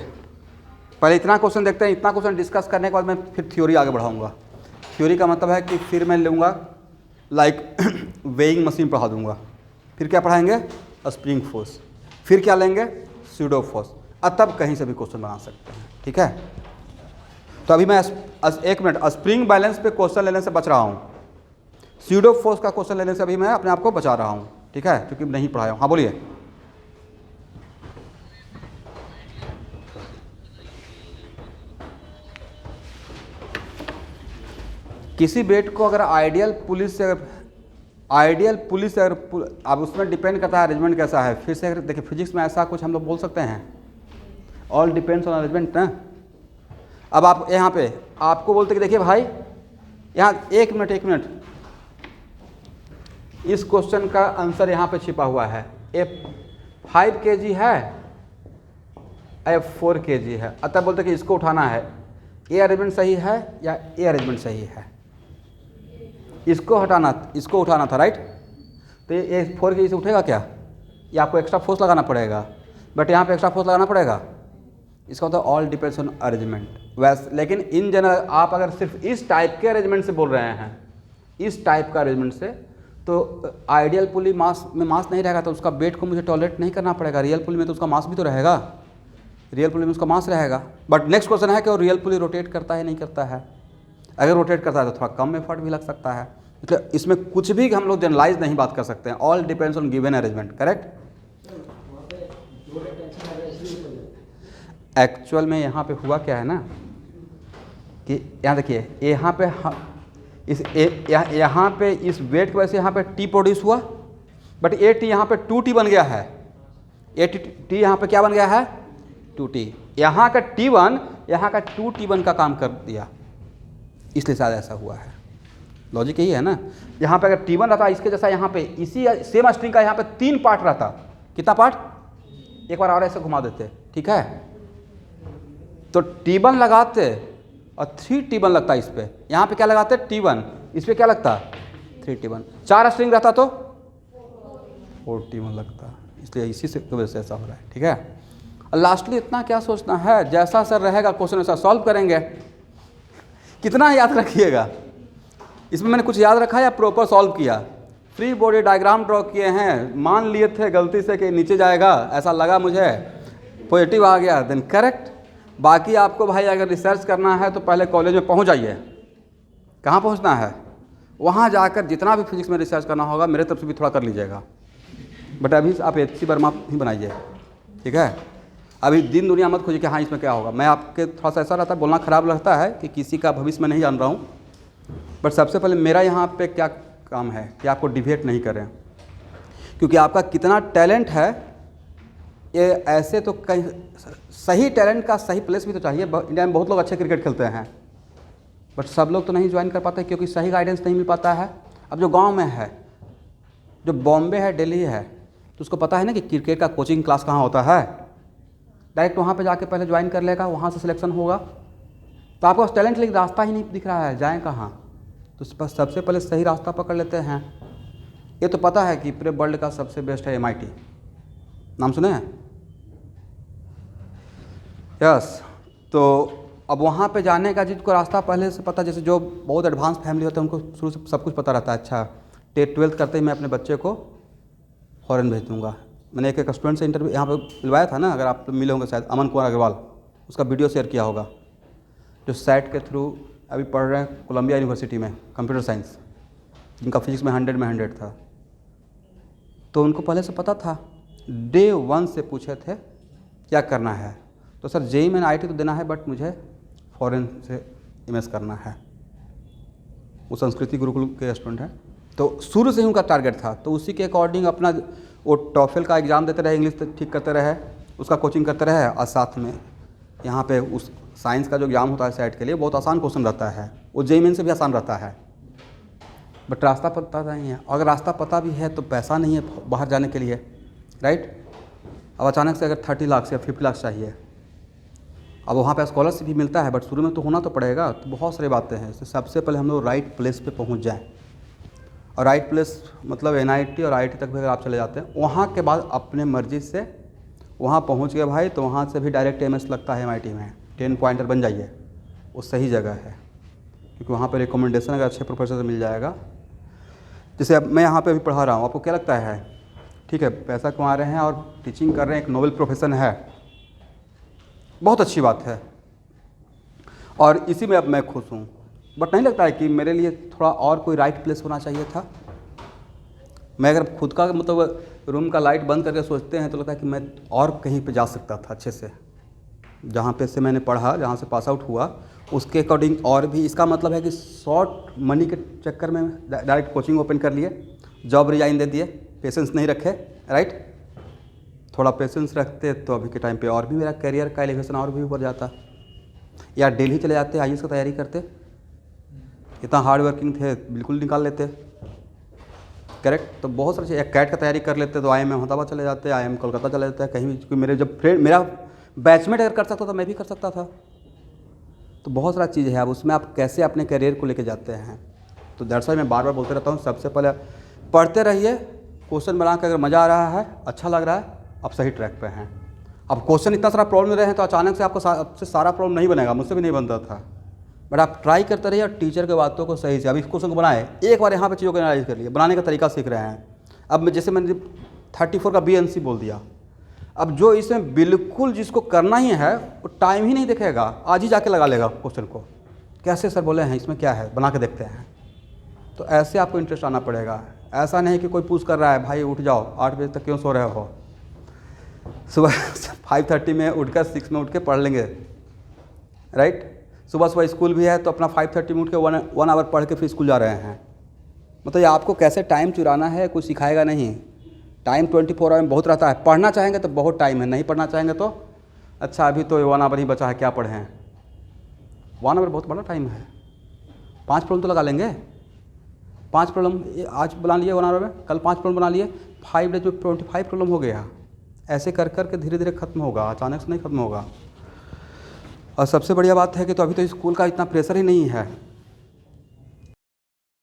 पहले इतना क्वेश्चन देखते हैं। इतना क्वेश्चन डिस्कस करने के बाद मैं फिर थ्योरी आगे बढ़ाऊंगा। थ्योरी का मतलब है कि फिर मैं लूँगा लाइक वेइंग मशीन पढ़ा दूंगा। फिर क्या पढ़ाएंगे? Spring force. फिर क्या लेंगे? Pseudo force. और तब कहीं से भी क्वेश्चन बना सकते हैं, ठीक है। तो अभी मैं एक मिनट, स्प्रिंग बैलेंस पे क्वेश्चन लेने से बच रहा हूँ। स्यूडो फोर्स का क्वेश्चन लेने से अभी मैं अपने आप को बचा रहा हूँ, ठीक है, क्योंकि नहीं पढ़ाया हूँ। हाँ बोलिए। किसी वेट को अगर आइडियल पुलिस से अगर अब उसमें डिपेंड करता है अरेंजमेंट कैसा है। फिर से अगर देखिए फिजिक्स में ऐसा कुछ हम लोग बोल सकते हैं, ऑल डिपेंड्स ऑन अरेंजमेंट ना। अब आप यहाँ पे आपको बोलते कि देखिए भाई यहाँ एक मिनट, इस क्वेश्चन का आंसर यहाँ पे छिपा हुआ है। F5 kg है, F4 kg है। अतः बोलते कि इसको उठाना है, ए अरेंजमेंट सही है या ए अरेंजमेंट सही है। इसको उठाना था, राइट। तो ये 4 kg से उठेगा क्या? ये आपको एक्स्ट्रा फोर्स लगाना पड़ेगा, बट यहाँ पे एक्स्ट्रा फोर्स लगाना पड़ेगा। इसका मतलब ऑल डिपेंड्स ऑन अरेंजमेंट। वैसे लेकिन इन जनरल आप अगर सिर्फ इस टाइप के अरेंजमेंट से बोल रहे हैं, इस टाइप का अरेंजमेंट से, तो आइडियल पुली मास में मास नहीं रहेगा, तो उसका वेट को मुझे टॉलरेट नहीं करना पड़ेगा। रियल पुली में तो उसका मास भी तो रहेगा, रियल पुली में उसका मास रहेगा। बट नेक्स्ट क्वेश्चन है कि वो रियल पुली रोटेट करता है नहीं करता है। अगर रोटेट करता है तो थोड़ा कम एफर्ट भी लग सकता है। मतलब इसमें कुछ भी हम लोग जनरलाइज नहीं बात कर सकते हैं। All depends on given arrangement, correct. Actual में यहाँ पे हुआ क्या है ना कि यहाँ देखिए, यहाँ पे इस वेट की वजह से यहाँ पे टी प्रोड्यूस हुआ, बट ए टी यहाँ पे 2t बन गया है। ए टी यहाँ पे क्या बन गया है? 2t। यहाँ का T1 यहाँ का 2T1 का काम कर दिया, इसलिए शायद ऐसा हुआ है। लॉजिक यही है ना। यहाँ पे अगर T1 रहता, इसके जैसा यहाँ पे इसी सेम स्ट्रिंग का यहाँ पे 3 पार्ट रहता। कितना पार्ट? एक बार और ऐसे घुमा देते, ठीक है। तो T1 लगाते और 3T1 लगता इस पे। यहाँ पे क्या लगाते? T1। इस पे क्या लगता? 3T1। 4 स्ट्रिंग रहता तो 4T1 लगता। इसलिए इसी से वजह से ऐसा हो रहा है, ठीक है। और लास्टली इतना क्या सोचना है, जैसा सर रहेगा क्वेश्चन वैसा सॉल्व करेंगे। कितना याद रखिएगा, इसमें मैंने कुछ याद रखा या प्रॉपर सॉल्व किया? फ्री बॉडी डायग्राम ड्रॉ किए हैं, मान लिए थे गलती से कि नीचे जाएगा, ऐसा लगा मुझे, पॉजिटिव आ गया, देन करेक्ट। बाकी आपको भाई अगर रिसर्च करना है तो पहले कॉलेज में पहुंच जाइए। कहाँ पहुंचना है? वहाँ जाकर जितना भी फिजिक्स में रिसर्च करना होगा मेरे तरफ से भी थोड़ा कर लीजिएगा। बट अभी आप HC वर्मा ही बनाइए, ठीक है। अभी दिन दुनिया मत खोजिए कि हाँ इसमें क्या होगा। मैं आपके थोड़ा सा ऐसा रहता है, बोलना ख़राब लगता है कि किसी का भविष्य में नहीं जान रहा हूँ, बट सबसे पहले मेरा यहाँ पे क्या काम है कि आपको डिवेट नहीं करें, क्योंकि आपका कितना टैलेंट है ये ऐसे तो कहीं सही टैलेंट का सही प्लेस भी तो चाहिए। इंडिया में बहुत लोग अच्छे क्रिकेट खेलते हैं, बट सब लोग तो नहीं ज्वाइन कर पाते क्योंकि सही गाइडेंस नहीं मिल पाता है। अब जो गांव में है, जो बॉम्बे है, दिल्ली है, तो उसको पता है ना कि क्रिकेट का कोचिंग क्लास कहाँ होता है। डायरेक्ट वहाँ पे जाके पहले ज्वाइन कर लेगा, वहाँ से सिलेक्शन होगा। तो आपको टैलेंट लेकिन रास्ता ही नहीं दिख रहा है, जाएँ कहाँ। तो सबसे पहले सही रास्ता पकड़ लेते हैं। ये तो पता है कि पूरे वर्ल्ड का सबसे बेस्ट है MIT, नाम सुने हैं? यस। तो अब वहाँ पे जाने का जिसको रास्ता पहले से पता, जैसे जो बहुत एडवांस फैमिली होते हैं उनको शुरू से सब कुछ पता रहता है। अच्छा 12th करते ही मैं अपने बच्चे को फॉरेन भेज दूँगा। मैंने एक स्टूडेंट से इंटरव्यू यहाँ पे बुलवाया था ना, अगर आप मिले होंगे शायद, अमन कुमार अग्रवाल, उसका वीडियो शेयर किया होगा। जो सेट के थ्रू अभी पढ़ रहे हैं कोलंबिया यूनिवर्सिटी में कंप्यूटर साइंस, जिनका फिजिक्स में 100 में 100 था। तो उनको पहले से पता था, डे 1 से पूछे थे क्या करना है, तो सर जेईई में IIT तो देना है बट मुझे फॉरेन से MS करना है। वो संस्कृति गुरुकुल के स्टूडेंट हैं, तो शुरू से ही उनका टारगेट था। तो उसी के अकॉर्डिंग अपना वो टॉफल का एग्ज़ाम देते रहे, इंग्लिश ठीक करते रहे, उसका कोचिंग करते रहे, और साथ में यहाँ पे उस साइंस का जो एग्ज़ाम होता है सेट के लिए बहुत आसान क्वेश्चन रहता है, वो जेईई मेन से भी आसान रहता है। बट रास्ता पता नहीं है, अगर रास्ता पता भी है तो पैसा नहीं है बाहर जाने के लिए, राइट। अब अचानक से अगर 30 लाख या 50 लाख चाहिए, अब वहाँ पे स्कॉलरशिप भी मिलता है, बट शुरू में तो होना तो पड़ेगा। तो बहुत सारी बातें हैं। इससे सबसे पहले हम लोग राइट प्लेस पे पहुँच जाएं, और राइट प्लेस मतलब NIT और IIT तक भी अगर आप चले जाते हैं, वहाँ के बाद अपने मर्ज़ी से वहाँ पहुँच गए भाई, तो वहाँ से भी डायरेक्ट MS लगता है MIT में, 10 पॉइंटर बन जाइए, वो सही जगह है, क्योंकि वहाँ पर रिकमेंडेशन अगर अच्छे प्रोफेसर से मिल जाएगा। जैसे अब मैं यहाँ पे अभी पढ़ा रहा हूँ, आपको क्या लगता है, ठीक है पैसा कमा रहे हैं और टीचिंग कर रहे हैं, एक नोबल प्रोफेशन है, बहुत अच्छी बात है, और इसी में अब मैं खुश हूँ। बट नहीं लगता है कि मेरे लिए थोड़ा और कोई राइट प्लेस होना चाहिए था। मैं अगर खुद का मतलब रूम का लाइट बंद करके सोचते हैं तो लगता है कि मैं और कहीं पे जा सकता था अच्छे से, जहाँ पे से मैंने पढ़ा, जहाँ से पास आउट हुआ उसके अकॉर्डिंग और भी। इसका मतलब है कि शॉर्ट मनी के चक्कर में डायरेक्ट कोचिंग ओपन कर लिए, जॉब रिजाइन दे दिए, पेशेंस नहीं रखे, राइट। थोड़ा पेशेंस रखते तो अभी के टाइम पे और भी मेरा करियर का एलिवेशन और भी बढ़ जाता, या दिल्ली चले जाते, IAS की तैयारी करते, इतना हार्ड वर्किंग थे बिल्कुल निकाल लेते, करेक्ट। तो बहुत सारी चीज़, कैट का तैयारी कर लेते तो IIM अहमदाबाद चले जाते, IIM कोलकाता चले जाते, कहीं भी, क्योंकि मेरे जब फ्रेंड, मेरा बैचमेट अगर कर सकता था मैं भी कर सकता था। तो बहुत सारा चीज़ है, अब उसमें आप कैसे अपने करियर को लेके जाते हैं। तो दरअसल मैं बार बार बोलते रहता हूँ, सबसे पहले पढ़ते रहिए, क्वेश्चन बना कर अगर मज़ा आ रहा है, अच्छा लग रहा है, आप सही ट्रैक पे हैं। अब क्वेश्चन इतना सारा प्रॉब्लम रहे हैं तो अचानक से आपको आपसे सारा प्रॉब्लम नहीं बनेगा, मुझसे भी नहीं बनता था, बट आप ट्राई करते रहिए और टीचर के बातों को सही से, अब इस क्वेश्चन को बनाए, एक बार यहाँ पे चीज़ों को एनालाइज कर लिए, बनाने का तरीका सीख रहे हैं। अब मैं जैसे मैंने 34 का BNC बोल दिया, अब जो इसमें बिल्कुल जिसको करना ही है वो टाइम ही नहीं देखेगा, आज ही जाके लगा लेगा क्वेश्चन को, कैसे सर बोले हैं, इसमें क्या है, बना के देखते हैं। तो ऐसे आपको इंटरेस्ट आना पड़ेगा। ऐसा नहीं कि कोई पूछ कर रहा है भाई उठ जाओ 8 बजे तक क्यों सो रहे हो, सुबह 5:30 में उठकर 6 में उठ के पढ़ लेंगे, राइट। सुबह सुबह स्कूल भी है तो अपना 5:30 में उठ के 1 आवर पढ़ के फिर स्कूल जा रहे हैं। मतलब आपको कैसे टाइम चुराना है कोई सिखाएगा नहीं। टाइम 24 आवर में बहुत रहता है, पढ़ना चाहेंगे तो बहुत टाइम है, नहीं पढ़ना चाहेंगे तो अच्छा अभी तो 1 आवर ही बचा है, क्या पढ़ें। 1 आवर बहुत बड़ा टाइम है, 5 प्रॉब्लम तो लगा लेंगे, 5 प्रॉब्लम आज बना लिए 1 आवर में, कल 5 प्रॉब्लम बना लिए, 5 डेज में 25 प्रॉब्लम हो गया। ऐसे कर कर के धीरे धीरे खत्म होगा, अचानक से नहीं खत्म होगा। और सबसे बढ़िया बात है कि तो अभी तो स्कूल का इतना प्रेशर ही नहीं है।